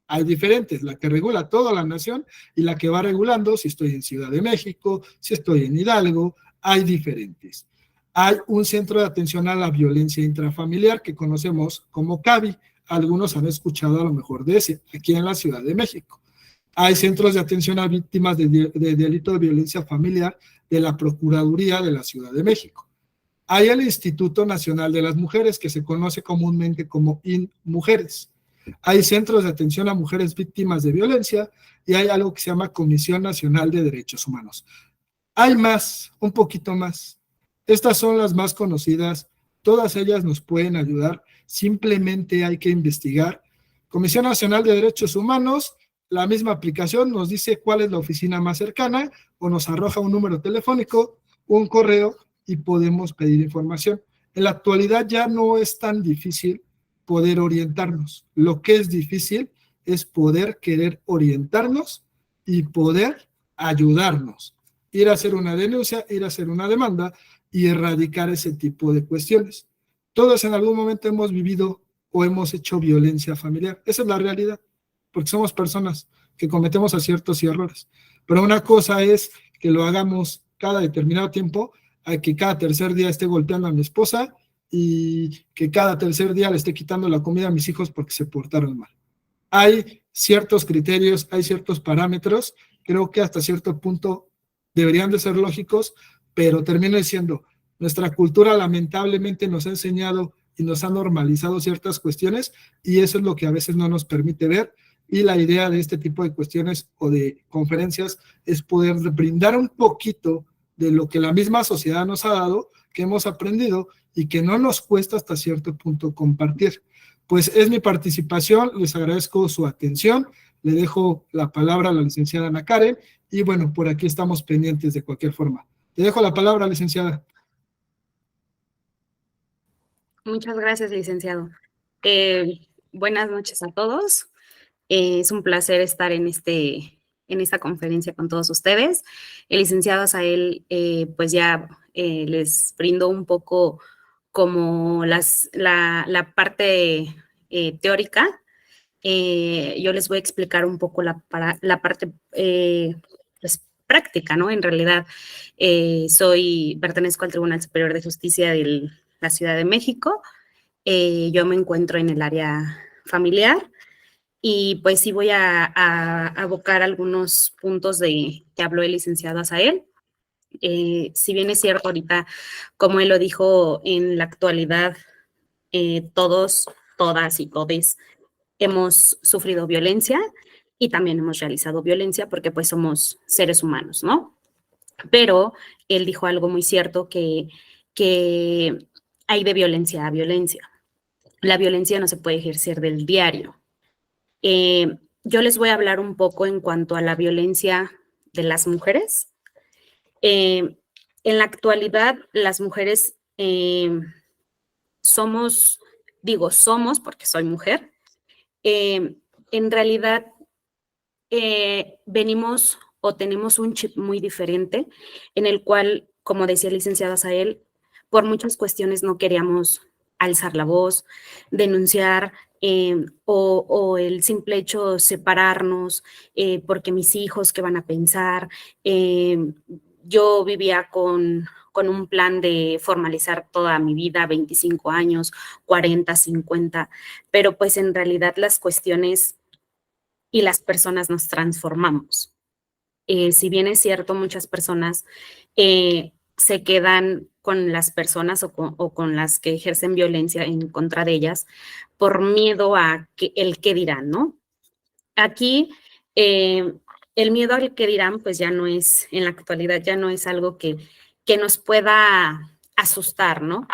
Hay diferentes, la que regula toda la nación y la que va regulando si estoy en Ciudad de México, si estoy en Hidalgo, hay diferentes. Hay un centro de atención a la violencia intrafamiliar que conocemos como CAVI. Algunos han escuchado a lo mejor de ese, aquí en la Ciudad de México. Hay centros de atención a víctimas de delito de violencia familiar de la Procuraduría de la Ciudad de México. Hay el Instituto Nacional de las Mujeres, que se conoce comúnmente como INMujeres. Hay centros de atención a mujeres víctimas de violencia y hay algo que se llama Comisión Nacional de Derechos Humanos. Hay más, un poquito más. Estas son las más conocidas, todas ellas nos pueden ayudar, simplemente hay que investigar. Comisión Nacional de Derechos Humanos, la misma aplicación nos dice cuál es la oficina más cercana o nos arroja un número telefónico, un correo y podemos pedir información. En la actualidad ya no es tan difícil poder orientarnos. Lo que es difícil es poder querer orientarnos y poder ayudarnos. Ir a hacer una denuncia, ir a hacer una demanda y erradicar ese tipo de cuestiones. Todos en algún momento hemos vivido o hemos hecho violencia familiar. Esa es la realidad, porque somos personas que cometemos aciertos y errores. Pero una cosa es que lo hagamos cada determinado tiempo, a que cada tercer día esté golpeando a mi esposa y que cada tercer día le esté quitando la comida a mis hijos porque se portaron mal. Hay ciertos criterios, hay ciertos parámetros, creo que hasta cierto punto deberían de ser lógicos, pero termino diciendo, nuestra cultura lamentablemente nos ha enseñado y nos ha normalizado ciertas cuestiones y eso es lo que a veces no nos permite ver. Y la idea de este tipo de cuestiones o de conferencias es poder brindar un poquito de lo que la misma sociedad nos ha dado, que hemos aprendido y que no nos cuesta hasta cierto punto compartir. pues es mi participación, les agradezco su atención, le dejo la palabra a la licenciada Ana Karen, y bueno, por aquí estamos pendientes de cualquier forma. Le dejo la palabra, licenciada. Muchas gracias, licenciado. Buenas noches a todos. Es un placer estar en esta conferencia con todos ustedes. El licenciado Asael, pues ya les brindó un poco como la parte teórica. Yo les voy a explicar un poco la parte pues, práctica, ¿no? En realidad, pertenezco al Tribunal Superior de Justicia de la Ciudad de México. Yo me encuentro en el área familiar y pues sí voy a abocar algunos puntos que habló el licenciado Asael. Si bien es cierto ahorita, como él lo dijo, en la actualidad todos, todas y todes hemos sufrido violencia y también hemos realizado violencia porque pues somos seres humanos, ¿no? Pero él dijo algo muy cierto que hay de violencia a violencia. La violencia no se puede ejercer del diario. Yo les voy a hablar un poco en cuanto a la violencia de las mujeres. En la actualidad, las mujeres somos porque soy mujer, en realidad venimos o tenemos un chip muy diferente en el cual, como decía el licenciado Asael, por muchas cuestiones no queríamos alzar la voz, denunciar o el simple hecho separarnos porque mis hijos, ¿qué van a pensar? Yo vivía con un plan de formalizar toda mi vida, 25 años, 40, 50, pero pues en realidad las cuestiones y las personas nos transformamos. Si bien es cierto, muchas personas se quedan con las personas o con las que ejercen violencia en contra de ellas por miedo a el qué dirán, ¿no? Aquí el miedo al que dirán, pues ya no es, en la actualidad ya no es algo que nos pueda asustar, ¿no?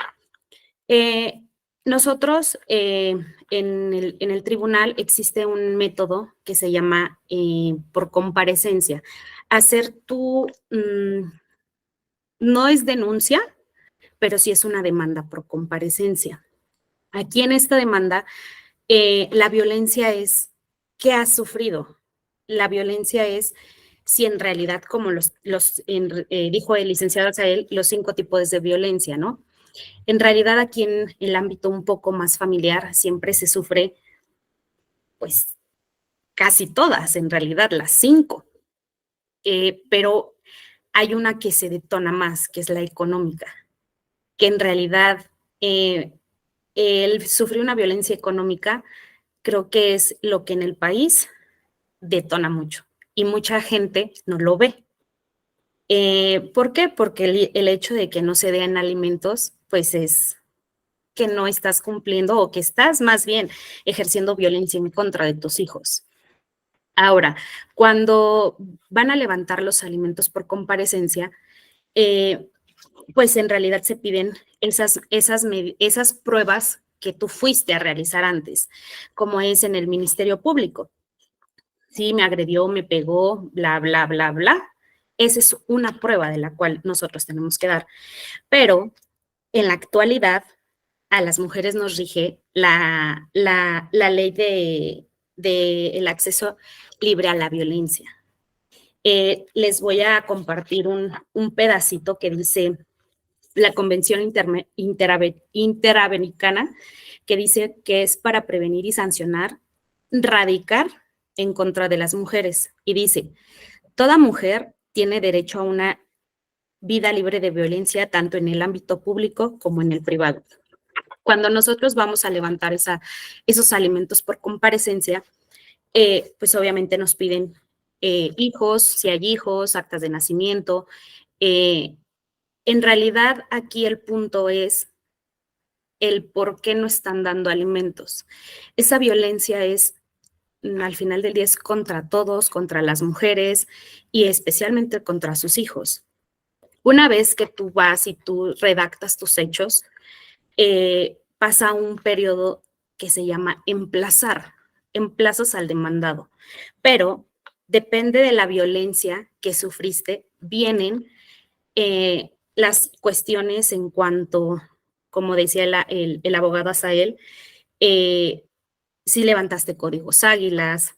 Nosotros en el tribunal existe un método que se llama por comparecencia. Hacer no es denuncia, pero sí es una demanda por comparecencia. Aquí en esta demanda, la violencia es ¿qué has sufrido? La violencia es si en realidad, como dijo el licenciado Asael, los 5 tipos de violencia, ¿no? En realidad, aquí en el ámbito un poco más familiar, siempre se sufre, pues, casi todas, en realidad, las 5. Pero hay una que se detona más, que es la económica, que en realidad el sufrir una violencia económica creo que es lo que en el país detona mucho y mucha gente no lo ve. ¿Por qué? Porque el hecho de que no se den alimentos, pues es que no estás cumpliendo o que estás más bien ejerciendo violencia en contra de tus hijos. Ahora, cuando van a levantar los alimentos por comparecencia, pues en realidad se piden esas pruebas que tú fuiste a realizar antes, como es en el Ministerio Público. Sí, me agredió, me pegó, bla, bla, bla, bla. Esa es una prueba de la cual nosotros tenemos que dar. Pero en la actualidad, a las mujeres nos rige la ley de el acceso libre a la violencia. Les voy a compartir un pedacito que dice la Convención Interamericana, que dice que es para prevenir y sancionar, radicar en contra de las mujeres. Y dice, toda mujer tiene derecho a una vida libre de violencia, tanto en el ámbito público como en el privado. Cuando nosotros vamos a levantar esos alimentos por comparecencia, pues obviamente nos piden hijos, si hay hijos, actas de nacimiento. En realidad, aquí el punto es el por qué no están dando alimentos. Esa violencia es, al final del día, es contra todos, contra las mujeres y especialmente contra sus hijos. Una vez que tú vas y tú redactas tus hechos, pasa un periodo que se llama emplazar, emplazas al demandado, pero depende de la violencia que sufriste, vienen las cuestiones en cuanto, como decía el abogado Asael, si levantaste códigos águilas,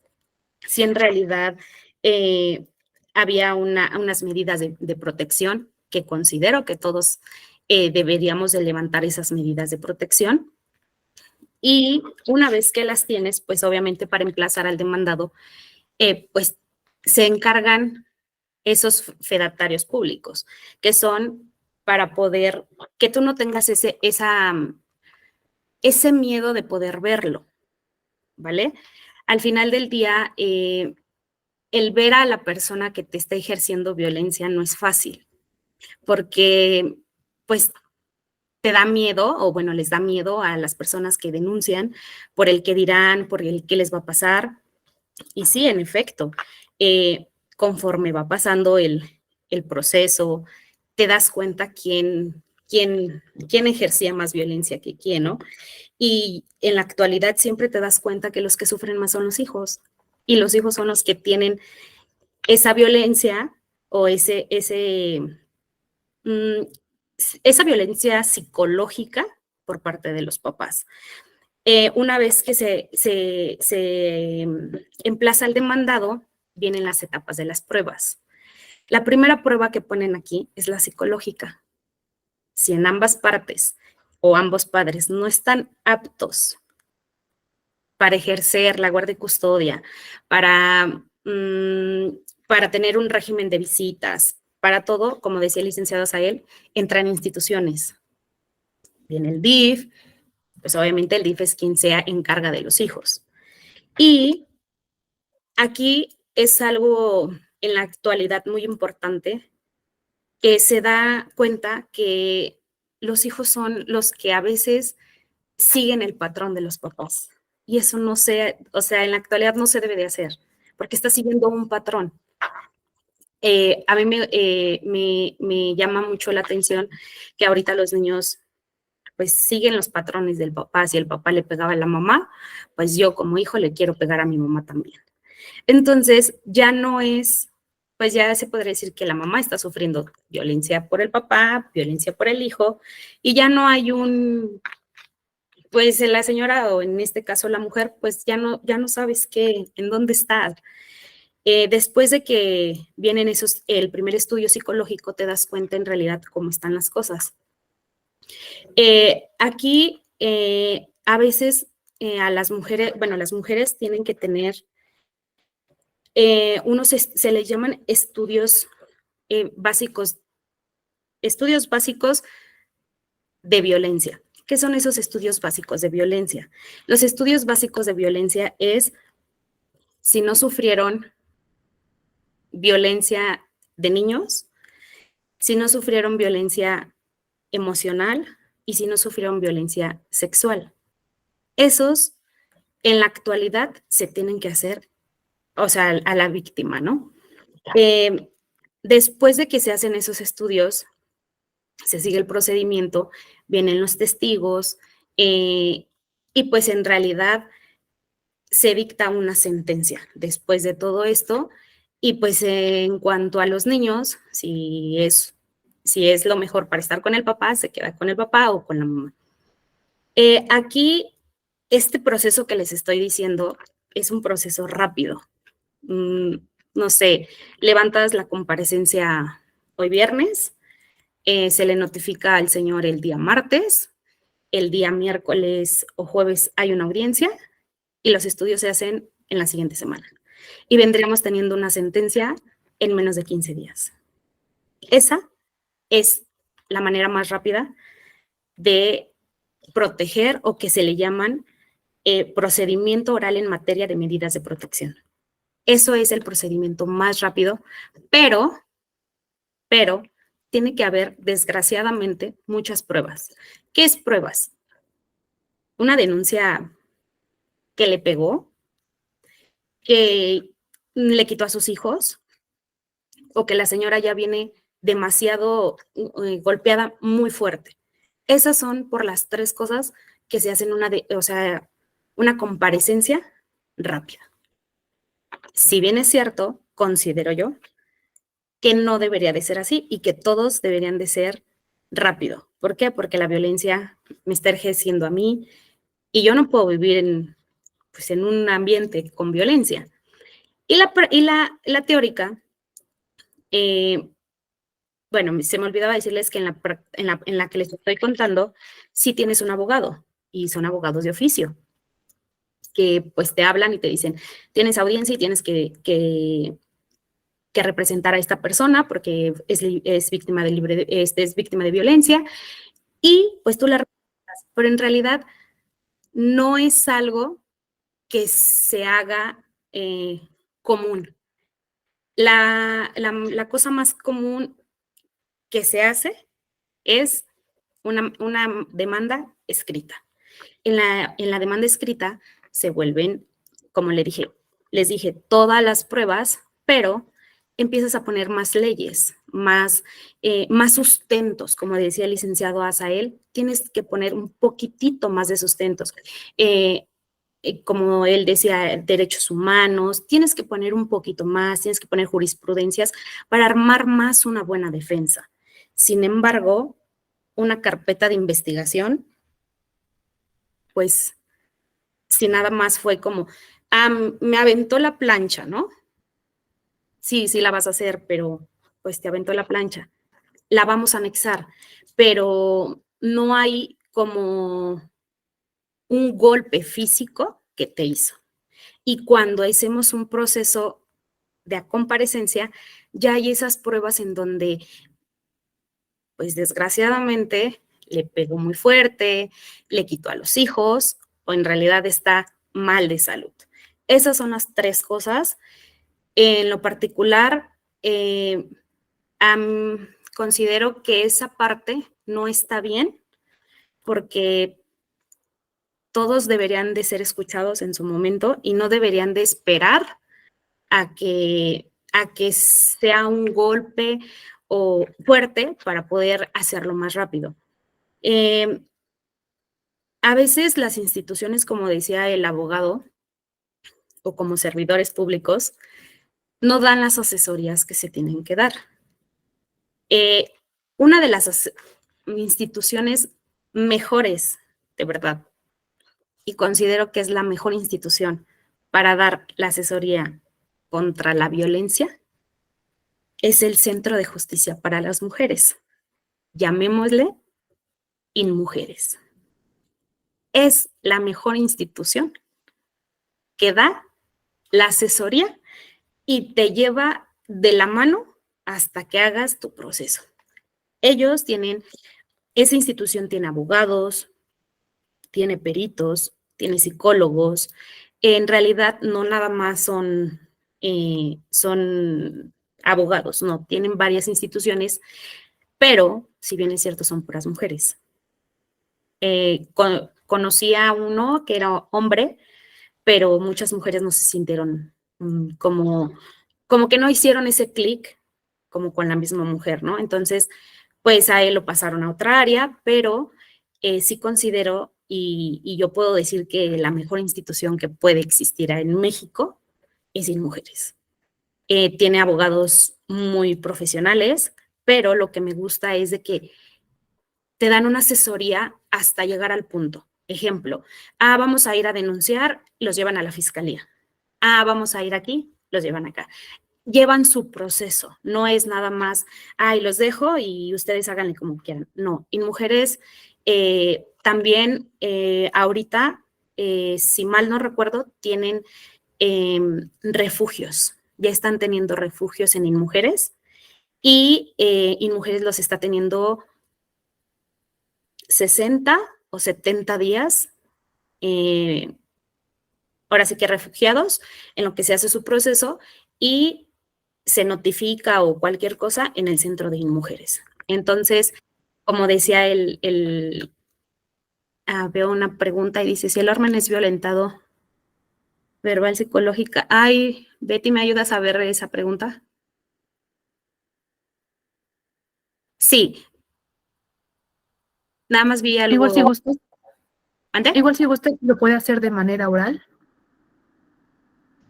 si en realidad había unas medidas de protección, que considero que todos deberíamos de levantar esas medidas de protección. Y una vez que las tienes, pues obviamente para emplazar al demandado, pues se encargan esos fedatarios públicos, que son para poder, que tú no tengas ese miedo de poder verlo, ¿vale? Al final del día, el ver a la persona que te está ejerciendo violencia no es fácil, porque pues te da miedo, o bueno, les da miedo a las personas que denuncian por el que dirán, por el que les va a pasar. Y sí, en efecto, conforme va pasando el proceso, te das cuenta quién ejercía más violencia que quién, ¿no? Y en la actualidad siempre te das cuenta que los que sufren más son los hijos, y los hijos son los que tienen esa violencia o esa violencia psicológica por parte de los papás. Una vez que se emplaza el demandado, vienen las etapas de las pruebas. La primera prueba que ponen aquí es la psicológica. Si en ambas partes o ambos padres no están aptos para ejercer la guardia y custodia, para tener un régimen de visitas, para todo, como decía el licenciado Asael, entran instituciones. Viene el DIF, pues obviamente el DIF es quien se encarga de los hijos. Y aquí es algo en la actualidad muy importante, que se da cuenta que los hijos son los que a veces siguen el patrón de los papás. Y eso no se, o sea, en la actualidad no se debe de hacer, porque está siguiendo un patrón. A mí me llama mucho la atención que ahorita los niños pues siguen los patrones del papá. Si el papá le pegaba a la mamá, pues yo como hijo le quiero pegar a mi mamá también. Entonces ya no es, pues ya se podría decir que la mamá está sufriendo violencia por el papá, violencia por el hijo, y ya no hay pues la señora, o en este caso la mujer, pues ya no sabes en dónde está. Después de que vienen el primer estudio psicológico, te das cuenta en realidad cómo están las cosas. Aquí a veces a las mujeres, bueno, las mujeres tienen que tener se les llaman estudios básicos de violencia. ¿Qué son esos estudios básicos de violencia? Los estudios básicos de violencia es si no sufrieron violencia de niños, si no sufrieron violencia emocional y si no sufrieron violencia sexual. Esos, en la actualidad, se tienen que hacer, o sea, a la víctima, ¿no? Después de que se hacen esos estudios, se sigue el procedimiento, vienen los testigos y pues en realidad se dicta una sentencia después de todo esto. Y pues en cuanto a los niños, si es lo mejor para estar con el papá, se queda con el papá o con la mamá. Aquí, este proceso que les estoy diciendo es un proceso rápido. No sé, levantas la comparecencia hoy viernes, se le notifica al señor el día martes, el día miércoles o jueves hay una audiencia y los estudios se hacen en la siguiente semana. Y vendríamos teniendo una sentencia en menos de 15 días. Esa es la manera más rápida de proteger, o que se le llaman procedimiento oral en materia de medidas de protección. Eso es el procedimiento más rápido, pero tiene que haber, desgraciadamente, muchas pruebas. ¿Qué es pruebas? Una denuncia que le pegó, que le quitó a sus hijos, o que la señora ya viene demasiado golpeada muy fuerte. Esas son por las tres cosas que se hacen una comparecencia rápida. Si bien es cierto, considero yo que no debería de ser así y que todos deberían de ser rápido. ¿Por qué? Porque la violencia me está ejerciendo a mí y yo no puedo vivir en un ambiente con violencia. Y la teórica, bueno, se me olvidaba decirles que en la que les estoy contando, sí tienes un abogado y son abogados de oficio que pues te hablan y te dicen, tienes audiencia y tienes que representar a esta persona porque es víctima es víctima de violencia y pues tú la representas, pero en realidad no es algo que se haga común. La cosa más común que se hace es una demanda escrita. En la demanda escrita se vuelven, como les dije, todas las pruebas, pero empiezas a poner más leyes, más sustentos, como decía el licenciado Asael, tienes que poner un poquitito más de sustentos. Como él decía, derechos humanos, tienes que poner un poquito más, tienes que poner jurisprudencias para armar más una buena defensa. Sin embargo, una carpeta de investigación, pues, si nada más fue como, me aventó la plancha, ¿no? Sí, sí la vas a hacer, pero pues te aventó la plancha. La vamos a anexar, pero no hay como un golpe físico que te hizo. Y cuando hacemos un proceso de comparecencia, ya hay esas pruebas en donde, pues desgraciadamente, le pegó muy fuerte, le quitó a los hijos, o en realidad está mal de salud. Esas son las tres cosas. En lo particular, considero que esa parte no está bien porque todos deberían de ser escuchados en su momento y no deberían de esperar a que sea un golpe o fuerte para poder hacerlo más rápido. A veces las instituciones, como decía el abogado, o como servidores públicos, no dan las asesorías que se tienen que dar. Una de las instituciones mejores, de verdad, y considero que es la mejor institución para dar la asesoría contra la violencia, es el Centro de Justicia para las Mujeres. Llamémosle InMujeres. Es la mejor institución que da la asesoría y te lleva de la mano hasta que hagas tu proceso. Esa institución tiene abogados, tiene peritos, tiene psicólogos. En realidad no nada más son abogados, no, tienen varias instituciones, pero si bien es cierto son puras mujeres. Conocí a uno que era hombre, pero muchas mujeres no se sintieron como que no hicieron ese clic como con la misma mujer, ¿no? Entonces, pues a él lo pasaron a otra área, pero sí considero y yo puedo decir que la mejor institución que puede existir en México es InMujeres. Tiene abogados muy profesionales, pero lo que me gusta es de que te dan una asesoría hasta llegar al punto. Ejemplo, vamos a ir a denunciar, los llevan a la fiscalía. Vamos a ir aquí, los llevan acá. Llevan su proceso, no es nada más, los dejo y ustedes háganle como quieran. No, InMujeres también ahorita, si mal no recuerdo, tienen refugios. Ya están teniendo refugios en InMujeres y InMujeres los está teniendo 60 o 70 días, ahora sí que refugiados, en lo que se hace su proceso y se notifica o cualquier cosa en el centro de InMujeres. Entonces, como decía veo una pregunta y dice, si el Ormen es violentado verbal, psicológica. Betty, ¿me ayudas a ver esa pregunta? Sí. Nada más vi algo. Igual si gustas. ¿Ande? Igual si usted lo puede hacer de manera oral.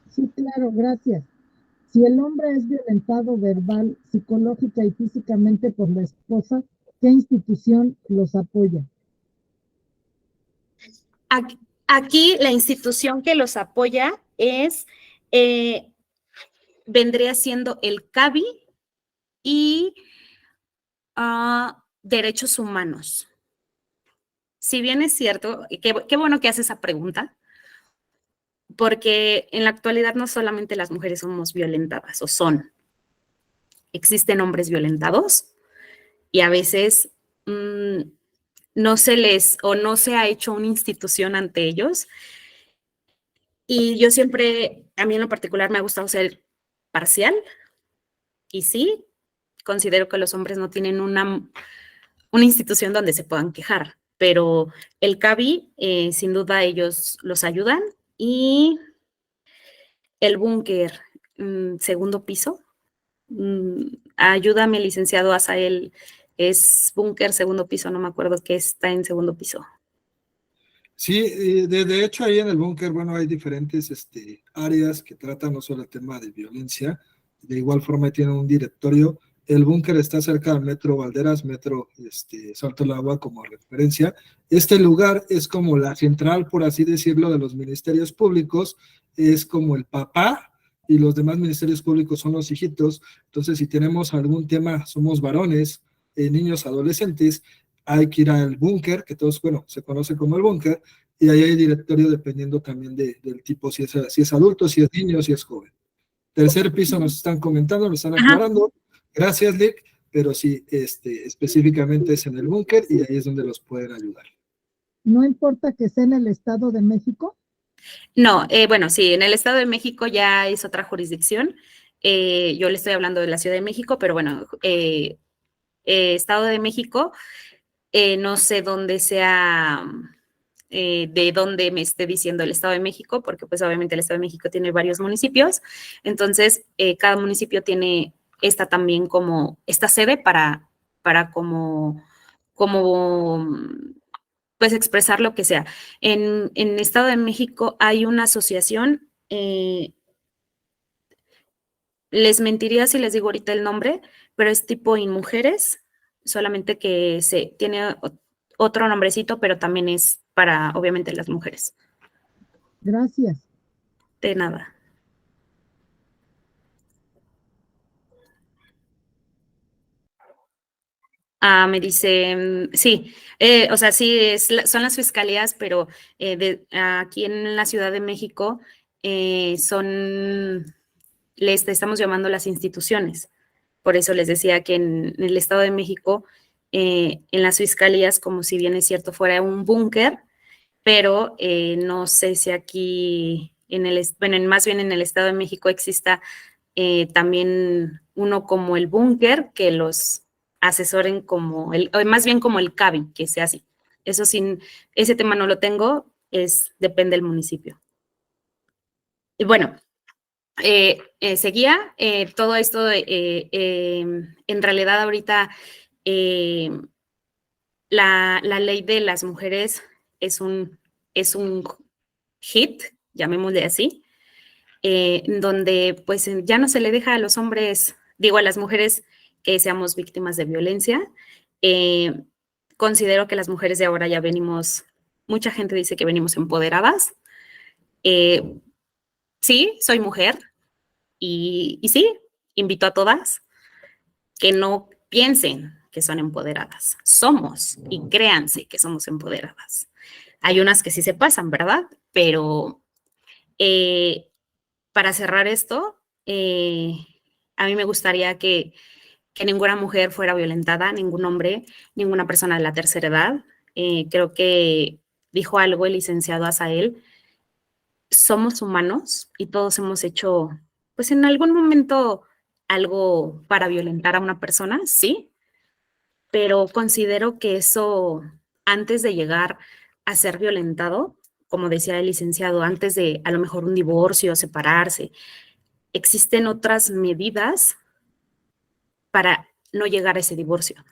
Sí, claro, gracias. Si el hombre es violentado verbal, psicológica y físicamente por la esposa, ¿qué institución los apoya? Aquí la institución que los apoya vendría siendo el CABI y derechos humanos. Si bien es cierto, qué bueno que hace esa pregunta, porque en la actualidad no solamente las mujeres somos violentadas, existen hombres violentados y a veces no se ha hecho una institución ante ellos. Y yo siempre, a mí en lo particular me ha gustado ser parcial y sí, considero que los hombres no tienen una institución donde se puedan quejar, pero el CABI, sin duda ellos los ayudan y el búnker, segundo piso, ayúdame, licenciado Azael, es búnker, segundo piso, no me acuerdo qué está en segundo piso. Sí, de hecho ahí en el búnker, bueno, hay diferentes áreas que tratan no solo el tema de violencia, de igual forma tienen un directorio. El búnker está cerca del Metro Valderas, Metro Salto del Agua como referencia. Este lugar es como la central, por así decirlo, de los ministerios públicos, es como el papá y los demás ministerios públicos son los hijitos. Entonces, si tenemos algún tema, somos varones, niños, adolescentes, hay que ir al búnker, que todos, bueno, se conoce como el búnker, y ahí hay directorio dependiendo también del tipo, si es adulto, si es niño, si es joven. Tercer piso nos están comentando, nos están aclarando. Gracias, Lick, pero sí, específicamente es en el búnker y ahí es donde los pueden ayudar. ¿No importa que sea en el Estado de México? No, bueno, sí, en el Estado de México ya es otra jurisdicción. Yo le estoy hablando de la Ciudad de México, pero bueno, Estado de México, no sé dónde sea, de dónde me esté diciendo el Estado de México, porque pues obviamente el Estado de México tiene varios municipios, entonces cada municipio tiene también como esta sede para como pues expresar lo que sea. En Estado de México hay una asociación, les mentiría si les digo ahorita el nombre, pero es tipo InMujeres, solamente que tiene otro nombrecito, pero también es para, obviamente, las mujeres. Gracias. De nada. Me dice, sí, o sea, sí, son las fiscalías, pero aquí en la Ciudad de México estamos llamando las instituciones. Por eso les decía que en el Estado de México, en las fiscalías, como si bien es cierto, fuera un búnker, pero no sé si aquí, más bien en el Estado de México exista también uno como el búnker que los asesoren o más bien como el CABI, que sea así. Eso ese tema no lo tengo, depende del municipio. Y bueno, seguía todo esto, en realidad ahorita la ley de las mujeres es un hit, llamémosle así, donde pues ya no se le deja a los hombres, digo a las mujeres que seamos víctimas de violencia. Considero que las mujeres de ahora ya venimos, mucha gente dice que venimos empoderadas. Sí, soy mujer y sí, invito a todas que no piensen que son empoderadas. Somos y créanse que somos empoderadas. Hay unas que sí se pasan, ¿verdad? Pero para cerrar esto, a mí me gustaría que ninguna mujer fuera violentada, ningún hombre, ninguna persona de la tercera edad. Creo que dijo algo el licenciado Azael, somos humanos y todos hemos hecho, pues en algún momento, algo para violentar a una persona, sí, pero considero que eso, antes de llegar a ser violentado, como decía el licenciado, antes de a lo mejor un divorcio, separarse, existen otras medidas para no llegar a ese divorcio.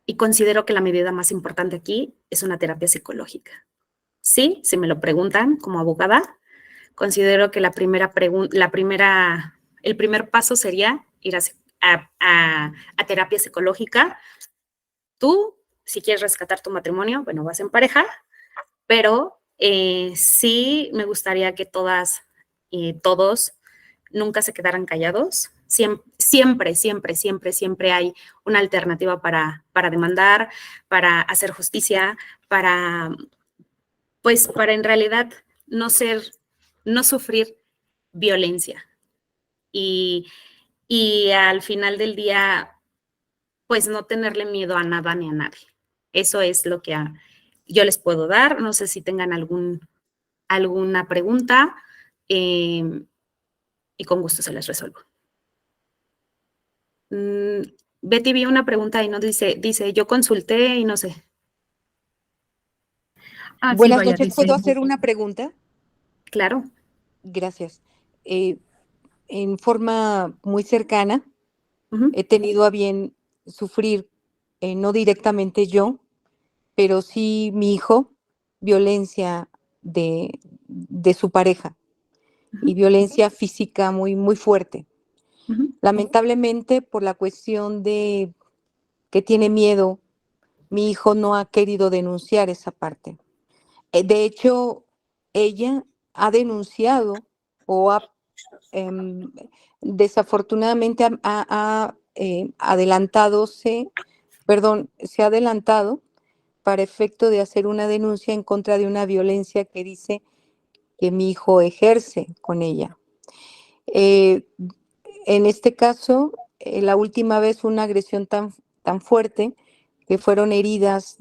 Y considero que la medida más importante aquí es una terapia psicológica. Sí, si me lo preguntan como abogada, considero que el primer paso sería ir a terapia psicológica. Tú, si quieres rescatar tu matrimonio, bueno, vas en pareja, pero sí me gustaría que todas y todos nunca se quedaran callados. Siempre, siempre, siempre, siempre hay una alternativa para demandar, para hacer justicia, pues para en realidad no sufrir violencia. Y al final del día, pues no tenerle miedo a nada ni a nadie. Eso es lo que yo les puedo dar. No sé si tengan alguna pregunta y con gusto se las resuelvo. Betty, vi una pregunta y nos dice, yo consulté y no sé. Sí, Buenas vaya, noches, dice, ¿puedo hacer una pregunta? Claro. Gracias. En forma muy cercana, Ujú. he tenido a bien sufrir, no directamente yo, pero sí mi hijo, violencia de su pareja y violencia física muy, muy fuerte. Ujú. Lamentablemente, por la cuestión de que tiene miedo, mi hijo no ha querido denunciar esa parte. De hecho, ella ha denunciado o desafortunadamente se ha adelantado para efecto de hacer una denuncia en contra de una violencia que dice que mi hijo ejerce con ella. En este caso, la última vez fue una agresión tan fuerte que fueron heridas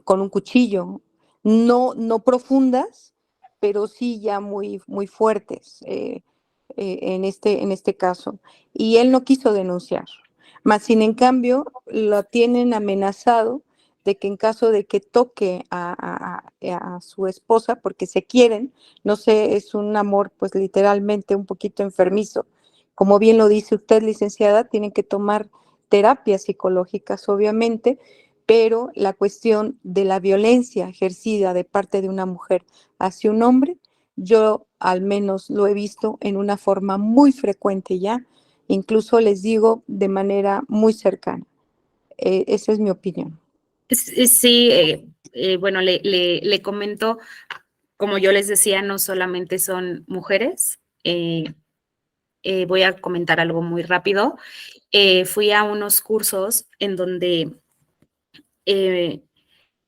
con un cuchillo, no profundas, pero sí ya muy, muy fuertes en este caso. Y él no quiso denunciar. Más sin en cambio, lo tienen amenazado de que en caso de que toque a su esposa, porque se quieren, no sé, es un amor pues literalmente un poquito enfermizo. Como bien lo dice usted, licenciada, tienen que tomar terapias psicológicas, obviamente, pero la cuestión de la violencia ejercida de parte de una mujer hacia un hombre, yo al menos lo he visto en una forma muy frecuente ya, incluso les digo de manera muy cercana. Esa es mi opinión. Sí, bueno, le comento, como yo les decía, no solamente son mujeres. Voy a comentar algo muy rápido. Fui a unos cursos en donde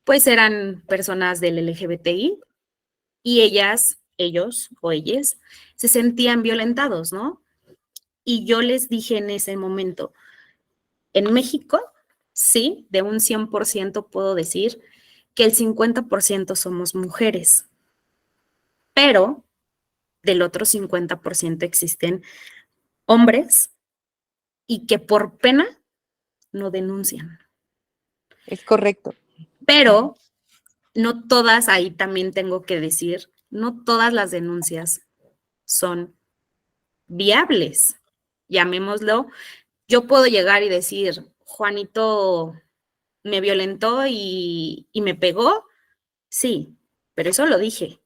pues eran personas del LGBTI y ellos o ellas se sentían violentados, ¿no? Y yo les dije en ese momento, en México, sí, de un 100% puedo decir que el 50% somos mujeres, pero del otro 50% existen hombres y que por pena no denuncian. Es correcto. Pero no todas, ahí también tengo que decir, no todas las denuncias son viables, llamémoslo. Yo puedo llegar y decir, Juanito me violentó y me pegó, sí, pero eso lo dije.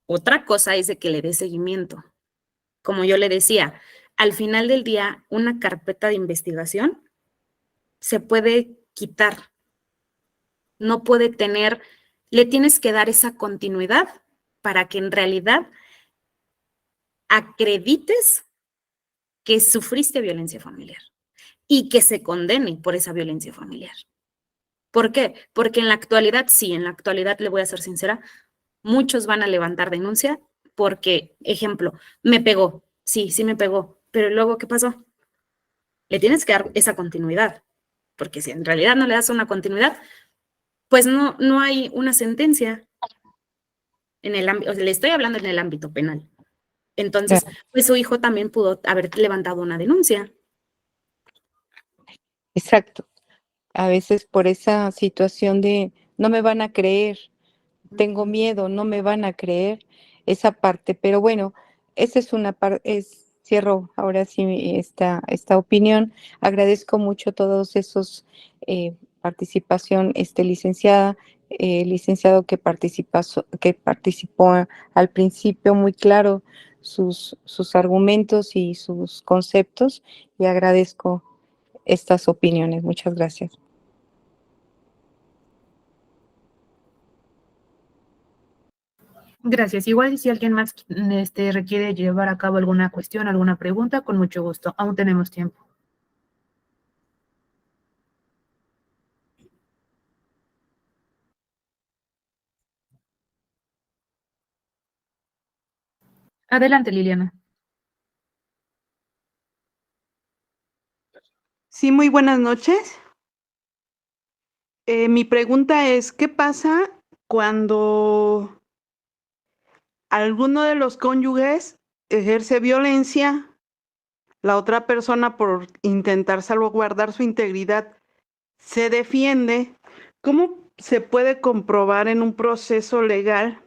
Otra cosa es de que le dé seguimiento. Como yo le decía, al final del día, una carpeta de investigación se puede quitar, no puede tener, le tienes que dar esa continuidad para que en realidad acredites que sufriste violencia familiar y que se condene por esa violencia familiar. ¿Por qué? Porque en la actualidad, sí, en la actualidad, le voy a ser sincera, muchos van a levantar denuncia porque, ejemplo, me pegó, sí me pegó, pero luego, ¿qué pasó? Le tienes que dar esa continuidad, porque si en realidad no le das una continuidad, pues no hay una sentencia en el ámbito, o sea, le estoy hablando en el ámbito penal. Entonces, pues su hijo también pudo haber levantado una denuncia. Exacto. A veces por esa situación de no me van a creer, tengo miedo, no me van a creer esa parte. Pero bueno, esa es una parte, cierro ahora sí esta opinión. Agradezco mucho todos esos participación, licenciada. licenciado que participó al principio muy claro sus argumentos y sus conceptos, y agradezco estas opiniones. Muchas gracias. Gracias. Igual si alguien más requiere llevar a cabo alguna cuestión, alguna pregunta, con mucho gusto. Aún tenemos tiempo. Adelante, Liliana. Sí, muy buenas noches. Mi pregunta es, ¿qué pasa cuando alguno de los cónyuges ejerce violencia, la otra persona por intentar salvaguardar su integridad se defiende? ¿Cómo se puede comprobar en un proceso legal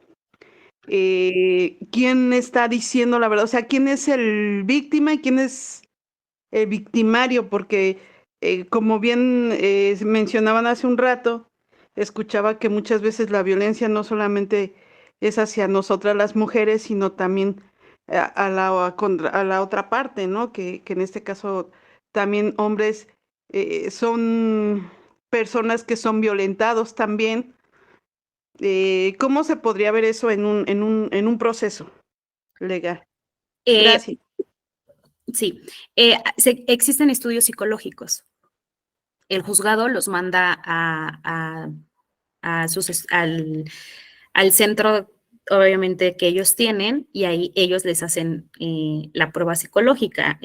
quién está diciendo la verdad? O sea, ¿quién es el víctima y quién es el victimario? Porque como bien mencionaban hace un rato, escuchaba que muchas veces la violencia no solamente es hacia nosotras las mujeres, sino también a la otra parte, ¿no? Que en este caso también hombres son personas que son violentados también. ¿Cómo se podría ver eso en un proceso legal? Gracias. Sí, existen estudios psicológicos. El juzgado los manda al centro, obviamente, que ellos tienen, y ahí ellos les hacen la prueba psicológica.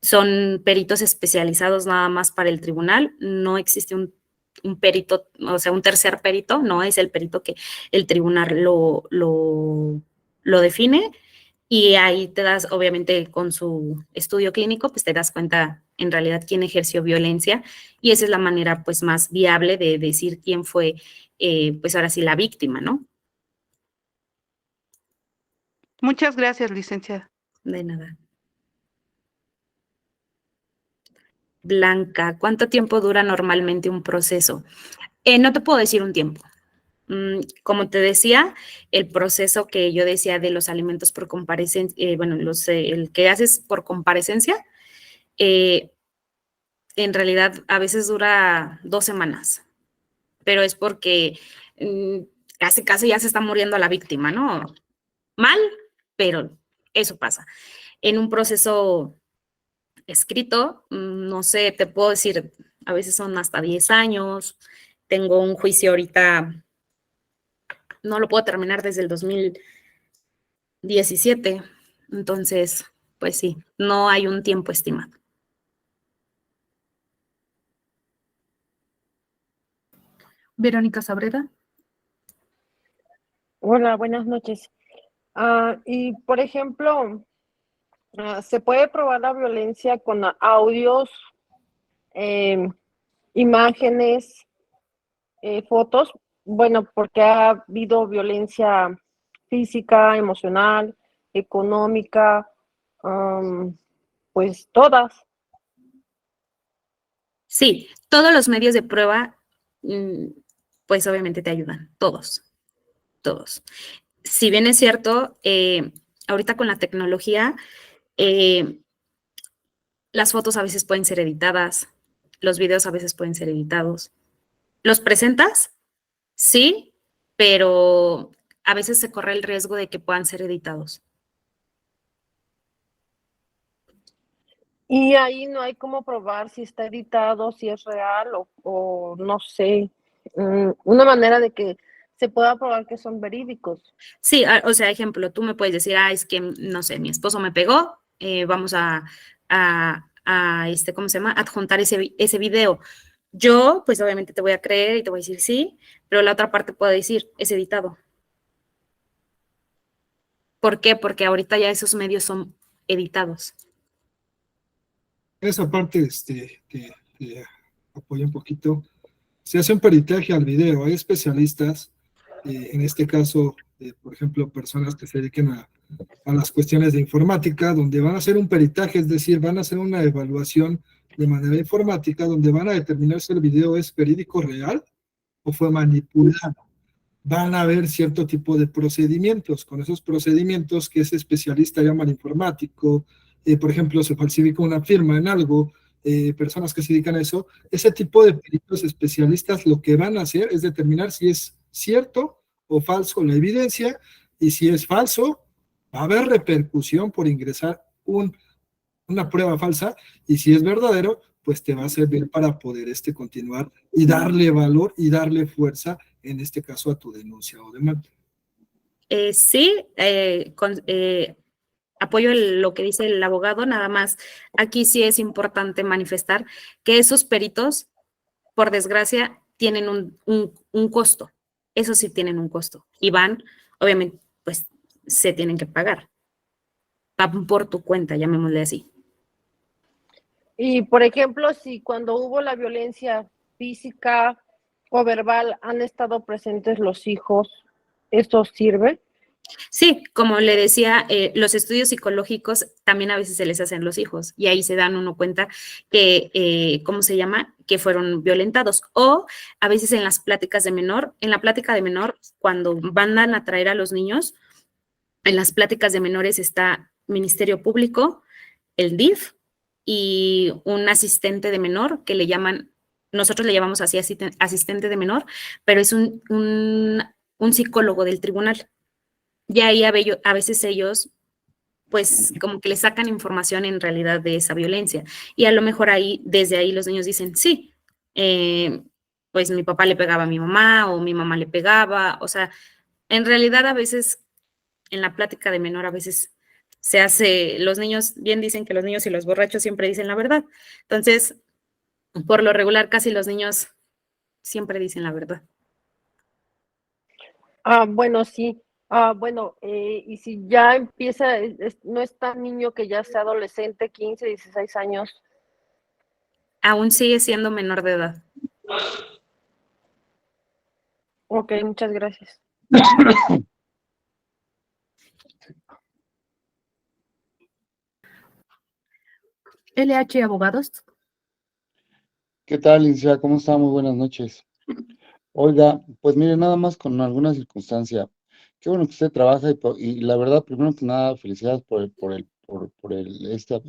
Son peritos especializados nada más para el tribunal. No existe un perito, o sea, un tercer perito, no es el perito que el tribunal lo define. Y ahí te das, obviamente, con su estudio clínico, pues te das cuenta en realidad quién ejerció violencia, y esa es la manera pues más viable de decir quién fue, pues ahora sí, la víctima, ¿no? Muchas gracias, licenciada. De nada. Blanca, ¿cuánto tiempo dura normalmente un proceso? No te puedo decir un tiempo. Como te decía, el proceso que yo decía de los alimentos por comparecencia, bueno, el que haces por comparecencia, en realidad a veces dura 2 semanas, pero es porque casi ya se está muriendo la víctima, ¿no? Mal, pero eso pasa. En un proceso escrito, no sé, te puedo decir, a veces son hasta 10 años. Tengo un juicio ahorita, no lo puedo terminar desde el 2017, entonces, pues sí, no hay un tiempo estimado. Verónica Sabreda. Hola, buenas noches. Y por ejemplo, ¿se puede probar la violencia con audios, imágenes, fotos? Bueno, porque ha habido violencia física, emocional, económica, pues todas. Sí, todos los medios de prueba, pues obviamente te ayudan, todos. Si bien es cierto, ahorita con la tecnología, las fotos a veces pueden ser editadas, los videos a veces pueden ser editados. ¿Los presentas? Sí, pero a veces se corre el riesgo de que puedan ser editados. Y ahí no hay cómo probar si está editado, si es real o no sé, una manera de que se pueda probar que son verídicos. Sí, o sea, ejemplo, tú me puedes decir, es que, no sé, mi esposo me pegó, vamos a ¿cómo se llama? Adjuntar ese video. Yo, pues obviamente te voy a creer y te voy a decir sí, pero la otra parte puede decir, es editado. ¿Por qué? Porque ahorita ya esos medios son editados. Esa parte te apoyo un poquito. Se hace un peritaje al video. Hay especialistas, en este caso, por ejemplo, personas que se dediquen a las cuestiones de informática, donde van a hacer un peritaje, es decir, van a hacer una evaluación de manera informática, donde van a determinar si el video es verídico real o fue manipulado. Van a haber cierto tipo de procedimientos. Con esos procedimientos que ese especialista llama el informático, por ejemplo, se falsifica una firma en algo, personas que se dedican a eso, ese tipo de peritos especialistas lo que van a hacer es determinar si es cierto o falso la evidencia, y si es falso, va a haber repercusión por ingresar una prueba falsa, y si es verdadero, pues te va a servir para poder continuar y darle valor y darle fuerza, en este caso, a tu denuncia o demanda. Sí, apoyo lo que dice el abogado, nada más. Aquí sí es importante manifestar que esos peritos, por desgracia, tienen un costo. Eso sí tienen un costo. Y van, obviamente, pues se tienen que pagar. Van por tu cuenta, llamémosle así. Y, por ejemplo, si cuando hubo la violencia física o verbal han estado presentes los hijos, ¿esto sirve? Sí, como le decía, los estudios psicológicos también a veces se les hacen los hijos y ahí se dan uno cuenta que, ¿cómo se llama? Que fueron violentados. O a veces en las pláticas de menor, en la plática de menor, cuando mandan a traer a los niños, en las pláticas de menores está Ministerio Público, el DIF y un asistente de menor que le llaman, nosotros le llamamos así asistente de menor, pero es un psicólogo del tribunal. Y ahí a veces ellos, pues, como que le sacan información en realidad de esa violencia. Y a lo mejor ahí, desde ahí los niños dicen, sí, pues mi papá le pegaba a mi mamá o mi mamá le pegaba. O sea, en realidad a veces, en la plática de menor, a veces se hace, los niños, bien dicen que los niños y los borrachos siempre dicen la verdad. Entonces, por lo regular, casi los niños siempre dicen la verdad. Bueno, sí. Bueno, y si ya empieza, no es tan niño que ya sea adolescente, 15, 16 años. Aún sigue siendo menor de edad. Ok, muchas gracias. LH Abogados. ¿Qué tal, licenciada? ¿Cómo está? Muy buenas noches. Oiga, pues mire, nada más con alguna circunstancia. Qué bueno que usted trabaja y la verdad, primero que nada, felicidades por esta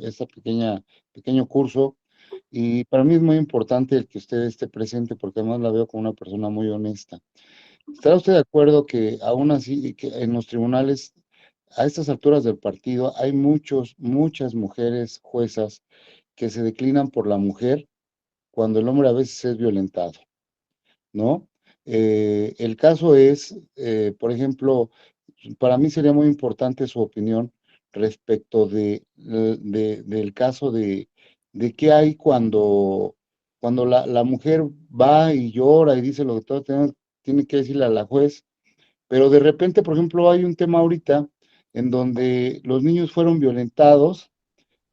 pequeño curso. Y para mí es muy importante el que usted esté presente porque además la veo como una persona muy honesta. ¿Estará usted de acuerdo que aún así, que en los tribunales, a estas alturas del partido, hay muchas mujeres juezas que se declinan por la mujer cuando el hombre a veces es violentado, ¿no? El caso es, por ejemplo, para mí sería muy importante su opinión respecto del caso de qué hay cuando la mujer va y llora y dice lo que todo tiene que decirle a la juez, pero de repente, por ejemplo, hay un tema ahorita en donde los niños fueron violentados,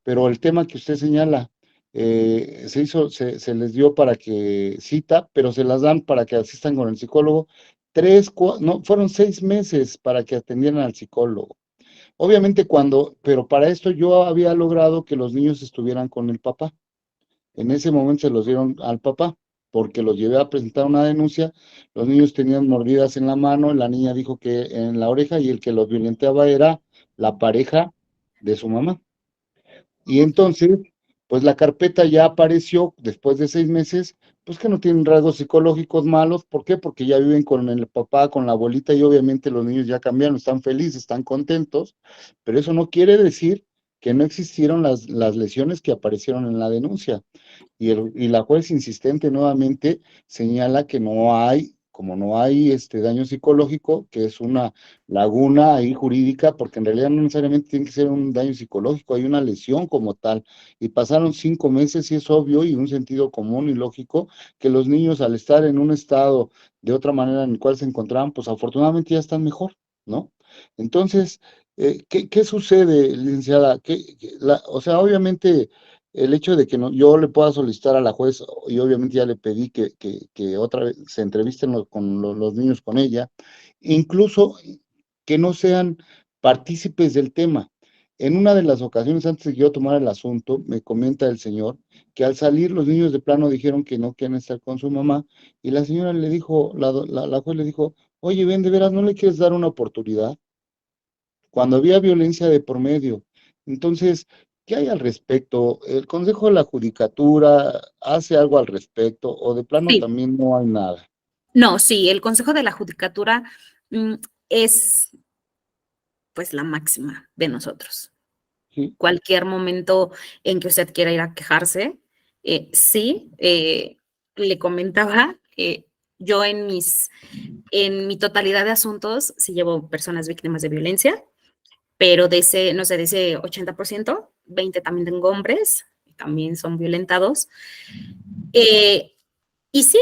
pero el tema que usted señala, se les dio para que cita, pero se las dan para que asistan con el psicólogo. No, fueron 6 meses para que atendieran al psicólogo. Obviamente pero para esto yo había logrado que los niños estuvieran con el papá. En ese momento se los dieron al papá, porque los llevé a presentar una denuncia. Los niños tenían mordidas en la mano, la niña dijo que en la oreja, y el que los violentaba era la pareja de su mamá. Y entonces, pues la carpeta ya apareció después de 6 meses, pues que no tienen rasgos psicológicos malos. ¿Por qué? Porque ya viven con el papá, con la abuelita, y obviamente los niños ya cambiaron, están felices, están contentos, pero eso no quiere decir que no existieron las lesiones que aparecieron en la denuncia. Y la juez insistente nuevamente señala que como no hay daño psicológico, que es una laguna ahí jurídica, porque en realidad no necesariamente tiene que ser un daño psicológico, hay una lesión como tal. Y pasaron 5 meses y es obvio y un sentido común y lógico que los niños, al estar en un estado de otra manera en el cual se encontraban, pues afortunadamente ya están mejor, ¿no? Entonces, ¿qué sucede, licenciada? O sea, obviamente el hecho de que yo le pueda solicitar a la juez, y obviamente ya le pedí que otra vez se entrevisten con los niños con ella, incluso que no sean partícipes del tema. En una de las ocasiones, antes de que yo tomara el asunto, me comenta el señor que al salir los niños de plano dijeron que no quieren estar con su mamá, y la señora le dijo, la juez le dijo, oye, ven, de veras, ¿no le quieres dar una oportunidad? Cuando había violencia de por medio. Entonces, ¿qué hay al respecto? ¿El Consejo de la Judicatura hace algo al respecto o de plano Sí, también no hay nada? no, sí, el Consejo de la Judicatura es pues la máxima de nosotros. Sí, Cualquier momento en que usted quiera ir a quejarse, sí, le comentaba, yo en mi totalidad de asuntos sí llevo personas víctimas de violencia, pero de ese, no sé, de ese 80%, 20 también tengo hombres, también son violentados. Y sí,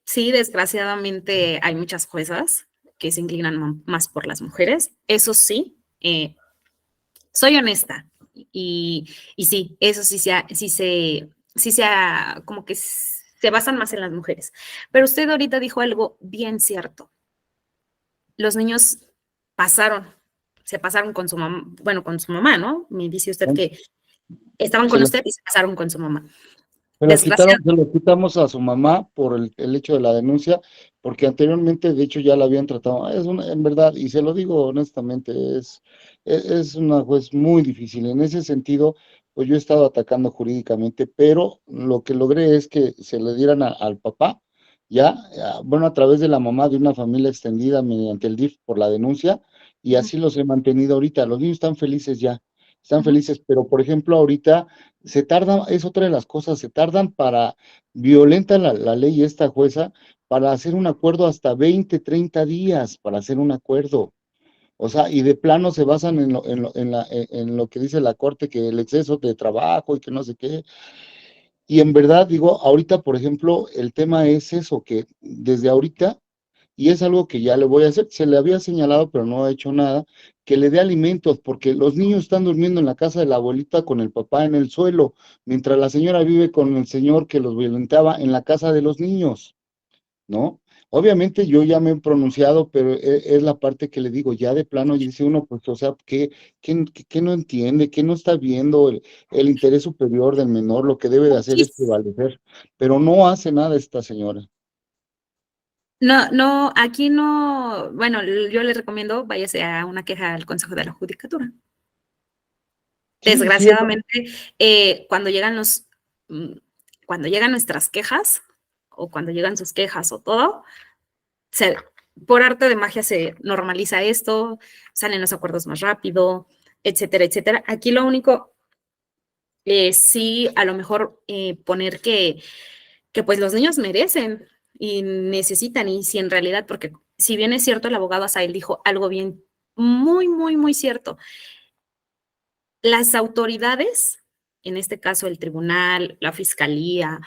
sí, desgraciadamente hay muchas juezas que se inclinan más por las mujeres, eso sí, soy honesta y sí, eso como que se basan más en las mujeres. Pero usted ahorita dijo algo bien cierto. Los niños se pasaron con su mamá, bueno, con su mamá, ¿no? Me dice usted que estaban se con lo, usted y se pasaron con su mamá. se lo quitamos a su mamá por el hecho de la denuncia, porque anteriormente, de hecho, ya la habían tratado. En verdad, y se lo digo honestamente, es una juez muy difícil. En ese sentido, pues yo he estado atacando jurídicamente, pero lo que logré es que se le dieran al papá, bueno, a través de la mamá de una familia extendida mediante el DIF por la denuncia, y así los he mantenido ahorita. Los niños están felices ya, están Ujú. felices, pero por ejemplo, ahorita se tarda, es otra de las cosas, se tardan violenta la ley esta jueza, para hacer un acuerdo hasta 20, 30 días para hacer un acuerdo. O sea, y de plano se basan en lo que dice la corte, que el exceso de trabajo y que no sé qué. Y en verdad, digo, ahorita, por ejemplo, el tema es eso, que desde ahorita, y es algo que ya le voy a hacer, se le había señalado, pero no ha hecho nada, que le dé alimentos, porque los niños están durmiendo en la casa de la abuelita con el papá en el suelo, mientras la señora vive con el señor que los violentaba en la casa de los niños, ¿no? Obviamente yo ya me he pronunciado, pero es la parte que le digo, ya de plano, y dice uno, pues, o sea, ¿qué no entiende? ¿Qué no está viendo el interés superior del menor? Lo que debe de hacer Aquí, es prevalecer, pero no hace nada esta señora. no, no, aquí no, bueno, yo le recomiendo váyase a una queja al Consejo de la Judicatura. Sí, sí, Desgraciadamente, cuando mm, cuando llegan nuestras quejas, o cuando llegan sus quejas o todo, se, por arte de magia se normaliza esto, salen los acuerdos más rápido, etcétera, etcétera. Aquí lo único, sí, a lo mejor poner que pues los niños merecen y necesitan, y si en realidad, porque si bien es cierto, el abogado Asael dijo algo bien, muy, muy, muy cierto. Las autoridades, en este caso el tribunal, la fiscalía,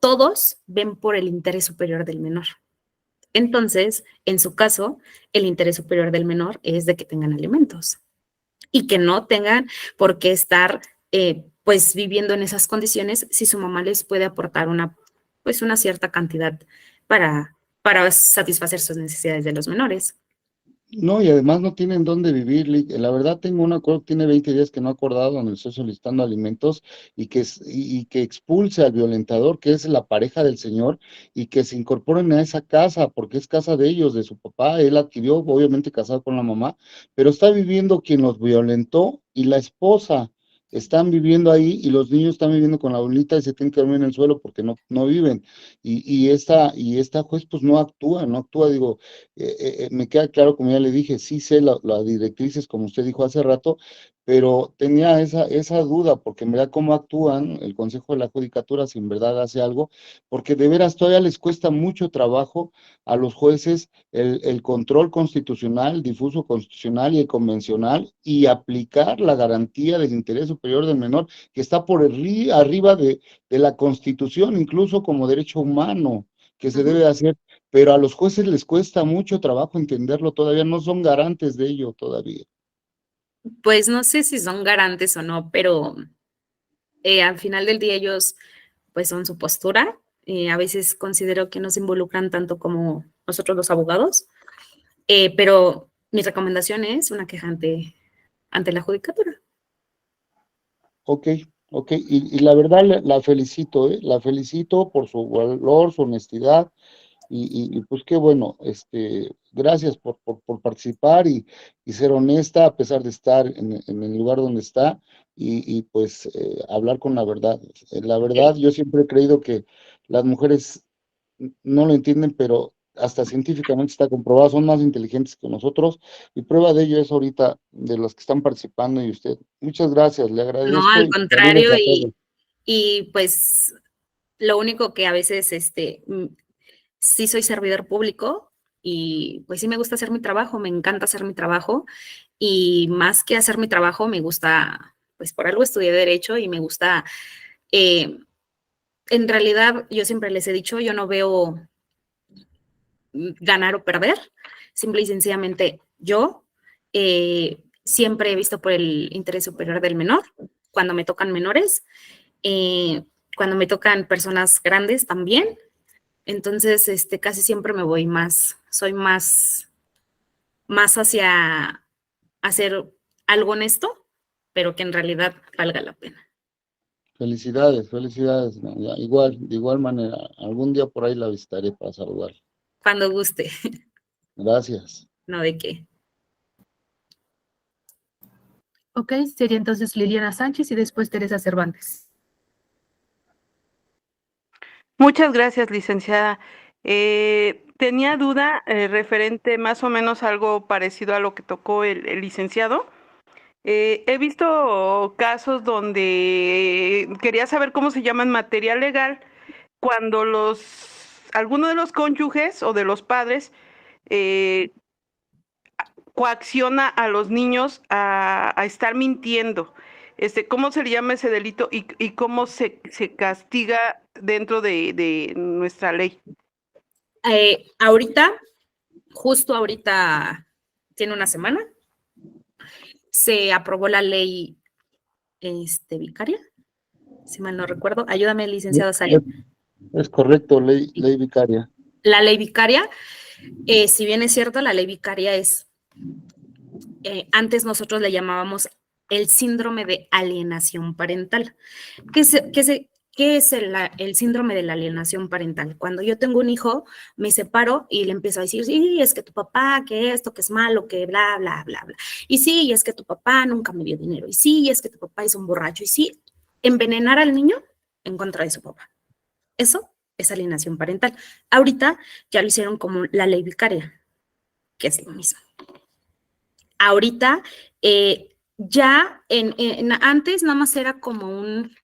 todos ven por el interés superior del menor. Entonces, en su caso, el interés superior del menor es de que tengan alimentos y que no tengan por qué estar pues viviendo en esas condiciones si su mamá les puede aportar pues una cierta cantidad para satisfacer sus necesidades de los menores. no, y además no tienen dónde vivir. La verdad, tengo un acuerdo, tiene 20 días que no ha acordado, donde estoy solicitando alimentos y que expulse al violentador, que es la pareja del señor, y que se incorporen a esa casa, porque es casa de ellos, de su papá. Él adquirió, obviamente casado con la mamá, pero está viviendo quien los violentó y la esposa. Están viviendo ahí y los niños están viviendo con la abuelita y se tienen que dormir en el suelo porque no viven. Y esta juez pues no actúa, digo. Me queda claro, como ya le dije, sí sé las directrices, como usted dijo hace rato, pero tenía esa duda, porque en verdad cómo actúan el Consejo de la Judicatura si en verdad hace algo, porque de veras todavía les cuesta mucho trabajo a los jueces el control constitucional, difuso constitucional y el convencional, y aplicar la garantía del interés superior del menor, que está arriba de la Constitución, incluso como derecho humano que se debe hacer, pero a los jueces les cuesta mucho trabajo entenderlo todavía, no son garantes de ello todavía. Pues no sé si son garantes o no, pero al final del día ellos pues son su postura. A veces considero que no se involucran tanto como nosotros los abogados, pero mi recomendación es una queja ante la judicatura. Ok, ok. Y la verdad la felicito, ¿eh? La felicito por su valor, su honestidad. Y pues qué bueno, gracias por participar y ser honesta a pesar de estar en el lugar donde está y pues hablar con la verdad. La verdad, yo siempre he creído que las mujeres no lo entienden, pero hasta científicamente está comprobado, son más inteligentes que nosotros y prueba de ello es ahorita de los que están participando y usted. Muchas gracias, le No, agradezco al y saludos contrario, a todos. y pues lo único que a veces, sí soy servidor público y pues sí me gusta hacer mi trabajo, me encanta hacer mi trabajo y más que hacer mi trabajo me gusta, pues por algo estudié derecho y me gusta, eh, en realidad yo siempre les he dicho, yo no veo ganar o perder, simple y sencillamente yo siempre he visto por el interés superior del menor, cuando me tocan menores, eh, cuando me tocan personas grandes también. Entonces, casi siempre me voy más, soy más hacia hacer algo honesto, pero que en realidad valga la pena. Felicidades, felicidades. ¿No? Igual, de igual manera, algún día por ahí la visitaré para saludar. Cuando guste, Gracias. no de qué. Ok, sería entonces Liliana Sánchez y después Teresa Cervantes. Muchas gracias, licenciada. Tenía duda referente más o menos algo parecido a lo que tocó el licenciado. He visto casos donde quería saber cómo se llama en materia legal cuando alguno de los cónyuges o de los padres eh, coacciona a los niños a estar mintiendo. ¿Cómo se le llama ese delito y cómo se castiga dentro de nuestra ley? Ahorita, justo ahorita, tiene una semana, se aprobó la ley vicaria, si mal no recuerdo. Ayúdame, licenciado Salim. Es correcto, ley vicaria. La ley vicaria, si bien es cierto, la ley vicaria es, antes nosotros le llamábamos el síndrome de alienación parental. ¿Qué es el síndrome de la alienación parental? Cuando yo tengo un hijo, me separo y le empiezo a decir, sí, es que tu papá, que esto, que es malo, que bla, bla, bla, bla. Y sí, es que tu papá nunca me dio dinero. Y sí, es que tu papá es un borracho. Y sí, envenenar al niño en contra de su papá. Eso es alienación parental. Ahorita ya lo hicieron como la ley vicaria, que es lo mismo. Ahorita, ya antes nada más era como un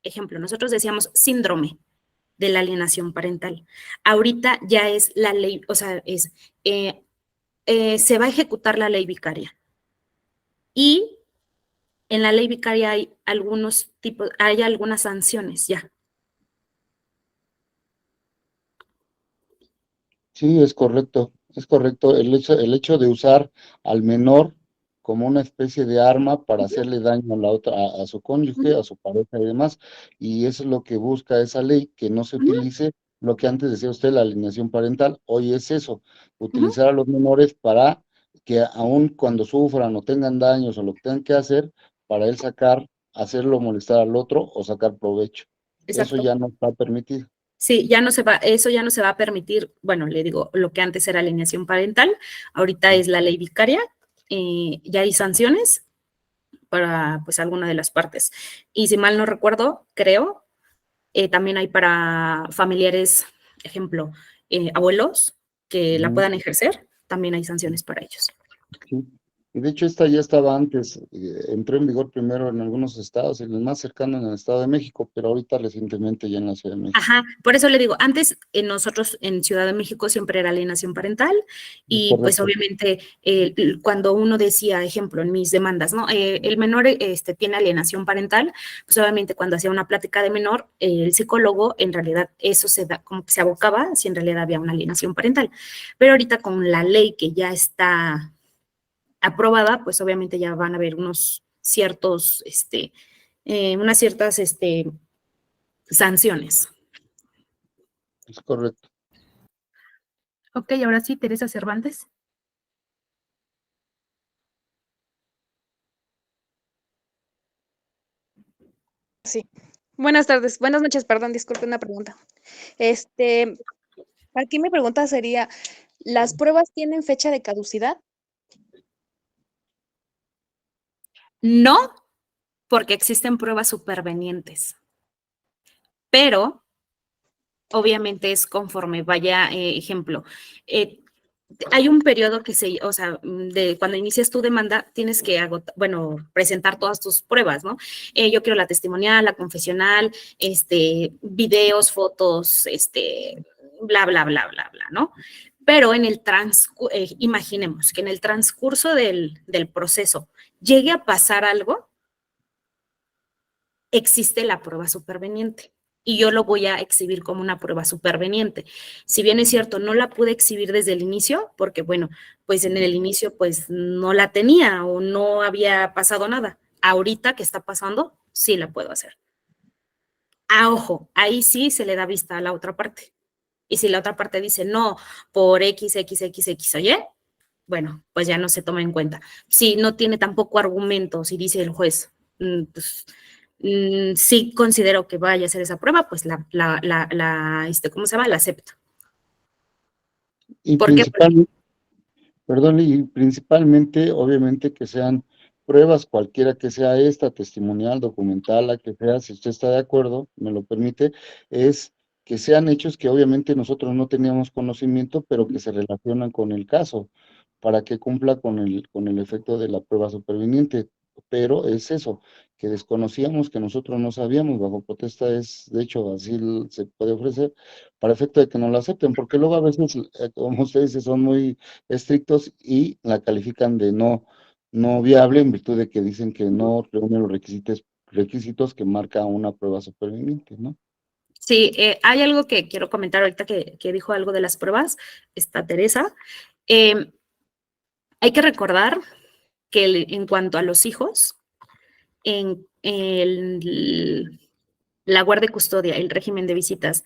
ejemplo, nosotros decíamos síndrome de la alienación parental. Ahorita ya es la ley, o sea, se va a ejecutar la ley vicaria. Y en la ley vicaria hay algunas sanciones ya. Sí, es correcto, es correcto. El hecho de usar al menor como una especie de arma para hacerle daño a la otra, a su cónyuge, a su pareja y demás. Y eso es lo que busca esa ley, que no se utilice lo que antes decía usted, la alienación parental. Hoy es eso, utilizar a los menores para que aun cuando sufran o tengan daños o lo que tengan que hacer, para él hacerlo molestar al otro o sacar provecho. Eso Exacto. ya no está permitido. Sí, eso ya no se va a permitir, bueno, le digo, lo que antes era alienación parental, ahorita es la ley vicaria, ya hay sanciones para pues alguna de las partes. Y si mal no recuerdo, creo, también hay para familiares, ejemplo, abuelos que la puedan ejercer, también hay sanciones para ellos. Sí. Y de hecho esta ya estaba antes, entró en vigor primero en algunos estados, el más cercano en el Estado de México, pero ahorita recientemente ya en la Ciudad de México. Ajá, por eso le digo, antes nosotros en Ciudad de México siempre era alienación parental y pues Correcto. obviamente cuando uno decía, ejemplo, en mis demandas, ¿no? El menor tiene alienación parental, pues obviamente cuando hacía una plática de menor, el psicólogo en realidad eso se da, como que se abocaba si en realidad había una alienación parental. Pero ahorita con la ley que ya está aprobada, pues obviamente ya van a haber unos ciertos, unas ciertas sanciones. Es correcto. Ok, ahora sí, Teresa Cervantes. Sí. Buenas tardes, buenas noches, perdón, disculpe una pregunta. Aquí mi pregunta sería, ¿las pruebas tienen fecha de caducidad? No, porque existen pruebas supervenientes, pero obviamente es conforme vaya, ejemplo, hay un periodo que o sea, de cuando inicias tu demanda, tienes que presentar todas tus pruebas, ¿no? Yo quiero la testimonial, la confesional, videos, fotos, bla, bla, bla, bla, bla, ¿no? Pero en el imaginemos que en el transcurso del proceso llegue a pasar algo, existe la prueba superveniente y yo lo voy a exhibir como una prueba superveniente. Si bien es cierto, no la pude exhibir desde el inicio, porque bueno, pues en el inicio pues no la tenía o no había pasado nada. Ahorita que está pasando, sí la puedo hacer. Ojo, ahí sí se le da vista a la otra parte. Y si la otra parte dice no, por X, X, X, X o Y, bueno, pues ya no se toma en cuenta. Si no tiene tampoco argumentos y dice el juez, pues sí considero que vaya a hacer esa prueba, pues ¿cómo se llama? La acepto. Y ¿Por qué? principalmente, obviamente, que sean pruebas, cualquiera que sea esta, testimonial, documental, la que sea, si usted está de acuerdo, me lo permite, es que sean hechos que obviamente nosotros no teníamos conocimiento, pero que se relacionan con el caso, para que cumpla con el efecto de la prueba superveniente. Pero es eso, que desconocíamos, que nosotros no sabíamos, bajo protesta es, de hecho, así se puede ofrecer, para efecto de que no lo acepten, porque luego a veces, como usted dice, son muy estrictos y la califican de no viable en virtud de que dicen que no reúne los requisitos que marca una prueba superveniente, ¿no? Sí, hay algo que quiero comentar ahorita que dijo algo de las pruebas, está Teresa. Hay que recordar que en cuanto a los hijos, en la guardia y custodia, el régimen de visitas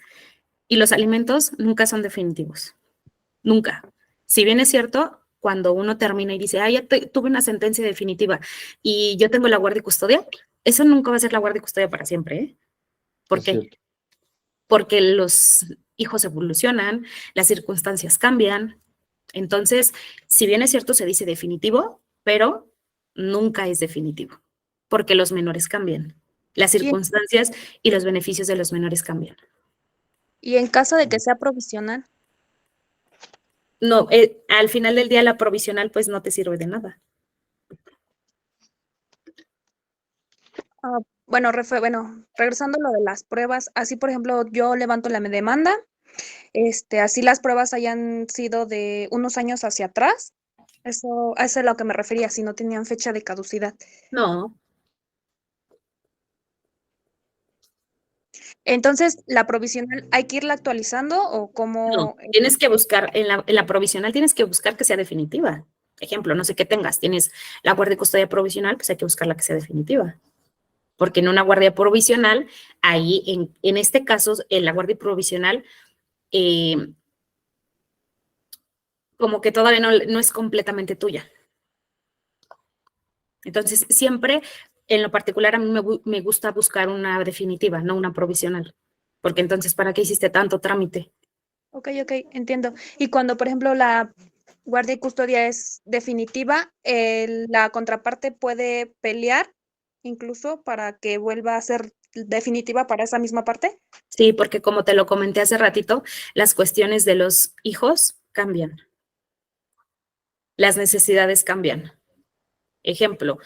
y los alimentos nunca son definitivos. Nunca. Si bien es cierto, cuando uno termina y dice, ya tuve una sentencia definitiva y yo tengo la guardia y custodia, eso nunca va a ser la guardia y custodia para siempre, ¿eh? ¿Por qué? Porque los hijos evolucionan, las circunstancias cambian. Entonces, si bien es cierto, se dice definitivo, pero nunca es definitivo, porque los menores cambian. Las circunstancias y los beneficios de los menores cambian. Y en caso de que sea provisional. No, al final del día la provisional pues no te sirve de nada. Bueno, regresando a lo de las pruebas, así por ejemplo, yo levanto la demanda, así las pruebas hayan sido de unos años hacia atrás, eso es a lo que me refería, si no tenían fecha de caducidad. No. Entonces, ¿la provisional hay que irla actualizando o cómo? No, tienes que buscar, en la provisional tienes que buscar que sea definitiva. Ejemplo, no sé qué tengas, tienes la guardia y custodia provisional, pues hay que buscar la que sea definitiva. Porque en una guardia provisional, ahí, en este caso, en la guardia provisional, como que todavía no es completamente tuya. Entonces, siempre, en lo particular, a mí me gusta buscar una definitiva, no una provisional. Porque entonces, ¿para qué hiciste tanto trámite? Ok, entiendo. Y cuando, por ejemplo, la guardia y custodia es definitiva, la contraparte puede pelear incluso para que vuelva a ser definitiva para esa misma parte. Sí, porque como te lo comenté hace ratito, las cuestiones de los hijos cambian. Las necesidades cambian. Ejemplo,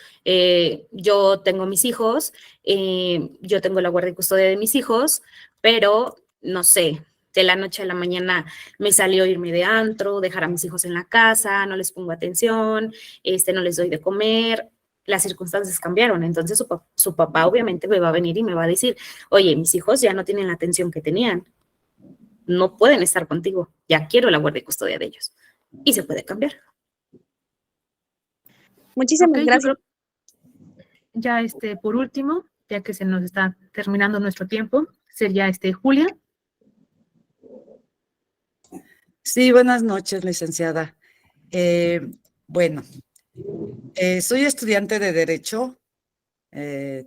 yo tengo mis hijos, yo tengo la guardia y custodia de mis hijos, pero no sé, de la noche a la mañana me salió irme de antro, dejar a mis hijos en la casa, no les pongo atención, no les doy de comer, las circunstancias cambiaron. Entonces su papá obviamente me va a venir y me va a decir, oye, mis hijos ya no tienen la atención que tenían, no pueden estar contigo, ya quiero la guardia y custodia de ellos. Y se puede cambiar. Muchísimas gracias. Ya por último, ya que se nos está terminando nuestro tiempo, sería Julia. Sí, buenas noches, licenciada. Bueno, soy estudiante de Derecho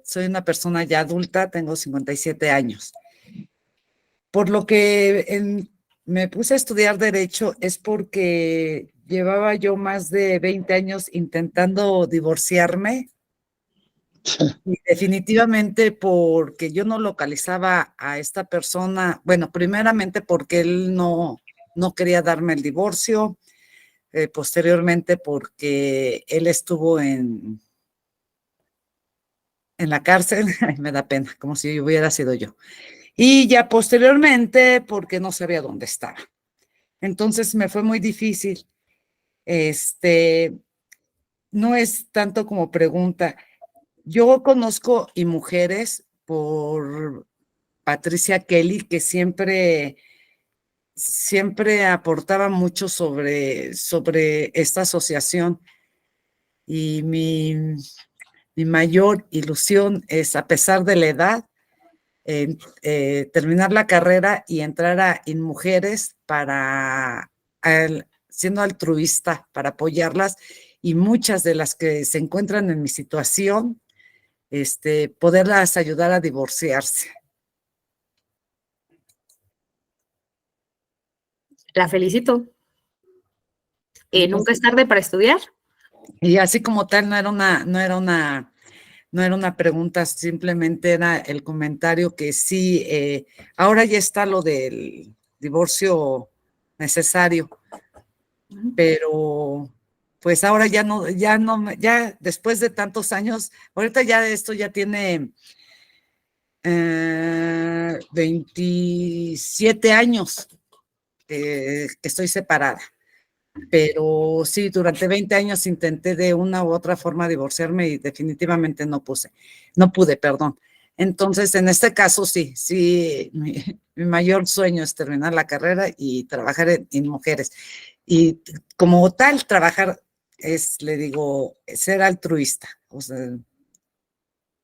Soy una persona ya adulta, tengo 57 años. Por lo que me puse a estudiar Derecho es porque llevaba yo más de 20 años intentando divorciarme y definitivamente porque yo no localizaba a esta persona, bueno, primeramente porque él no quería darme el divorcio, posteriormente porque él estuvo en la cárcel, ay, me da pena, como si hubiera sido yo. Y ya posteriormente porque no sabía dónde estaba. Entonces me fue muy difícil. No es tanto como pregunta. Yo conozco y mujeres por Patricia Kelly que siempre aportaba mucho sobre esta asociación y mi mayor ilusión es, a pesar de la edad, terminar la carrera y entrar a InMujeres siendo altruista para apoyarlas y muchas de las que se encuentran en mi situación, poderlas ayudar a divorciarse. La felicito. Nunca es tarde para estudiar. Y así como tal, no era una pregunta, simplemente era el comentario que sí, ahora ya está lo del divorcio necesario, pero pues ahora ya después de tantos años, ahorita ya esto ya tiene 27 años que estoy separada. Pero sí, durante 20 años intenté de una u otra forma divorciarme y definitivamente no pude, perdón. Entonces, en este caso, sí, mi mayor sueño es terminar la carrera y trabajar en mujeres. Y como tal, trabajar es, le digo, ser altruista. O sea,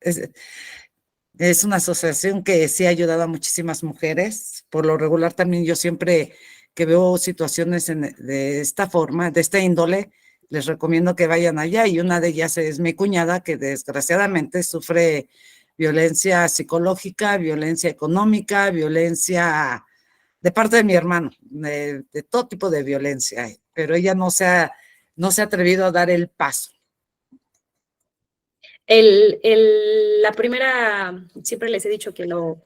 es una asociación que sí ha ayudado a muchísimas mujeres. Por lo regular también yo siempre que veo situaciones de esta forma, de esta índole, les recomiendo que vayan allá y una de ellas es mi cuñada que desgraciadamente sufre violencia psicológica, violencia económica, violencia de parte de mi hermano, de todo tipo de violencia, pero ella no se ha atrevido a dar el paso. La primera, siempre les he dicho que lo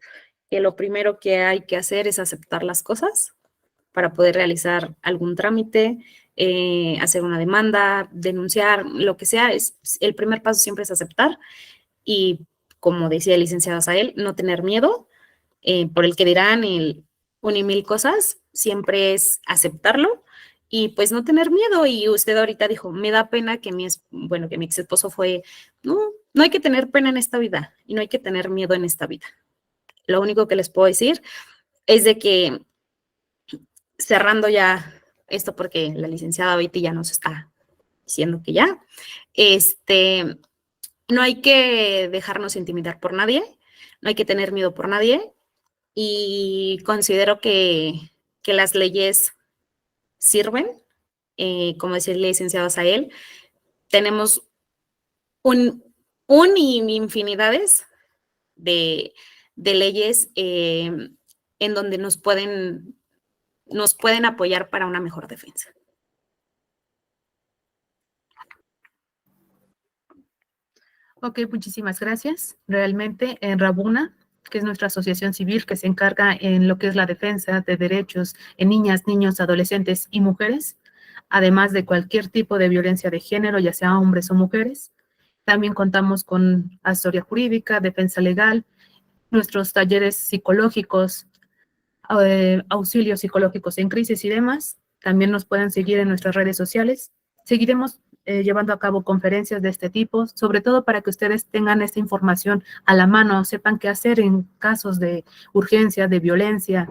primero que hay que hacer es aceptar las cosas para poder realizar algún trámite, hacer una demanda, denunciar, lo que sea. El primer paso siempre es aceptar y, como decía el licenciado Asael, no tener miedo por el que dirán un y mil cosas, siempre es aceptarlo y pues no tener miedo. Y usted ahorita dijo, me da pena que mi ex esposo fue, no hay que tener pena en esta vida y no hay que tener miedo en esta vida. Lo único que les puedo decir es de que, cerrando ya esto porque la licenciada Betty ya nos está diciendo que ya, no hay que dejarnos intimidar por nadie, no hay que tener miedo por nadie y considero que las leyes sirven, como decía el licenciado Asael, tenemos infinidades de leyes en donde nos pueden apoyar para una mejor defensa. Ok, muchísimas gracias. Realmente en Rabuna, que es nuestra asociación civil que se encarga en lo que es la defensa de derechos en niñas, niños, adolescentes y mujeres, además de cualquier tipo de violencia de género, ya sea hombres o mujeres. También contamos con asesoría jurídica, defensa legal, nuestros talleres psicológicos, auxilios psicológicos en crisis y demás. También nos pueden seguir en nuestras redes sociales. Seguiremos llevando a cabo conferencias de este tipo, sobre todo para que ustedes tengan esta información a la mano, sepan qué hacer en casos de urgencia, de violencia.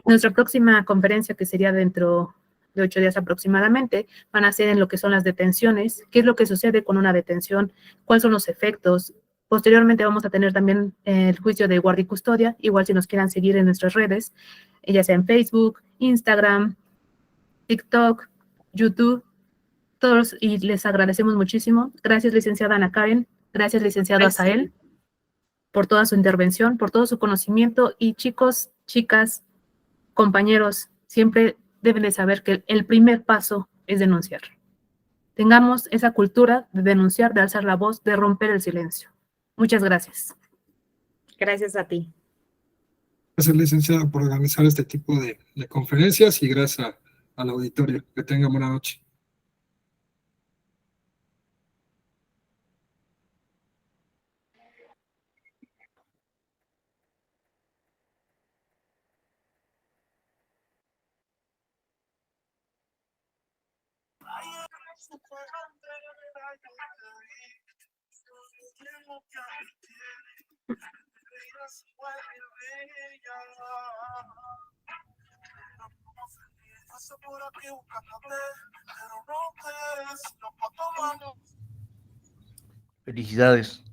Nuestra próxima conferencia, que sería dentro de 8 días aproximadamente, van a ser en lo que son las detenciones, qué es lo que sucede con una detención, cuáles son los efectos. Posteriormente vamos a tener también el juicio de guardia y custodia, igual si nos quieran seguir en nuestras redes, ya sea en Facebook, Instagram, TikTok, YouTube, todos, y les agradecemos muchísimo. Gracias, licenciada Ana Karen, Gracias, licenciado Gracias. Asael, por toda su intervención, por todo su conocimiento. Y chicos, chicas, compañeros, siempre deben de saber que el primer paso es denunciar. Tengamos esa cultura de denunciar, de alzar la voz, de romper el silencio. Muchas gracias. Gracias a ti. Gracias, licenciada, por organizar este tipo de conferencias y gracias al auditorio. Que tengan buena noche. Felicidades.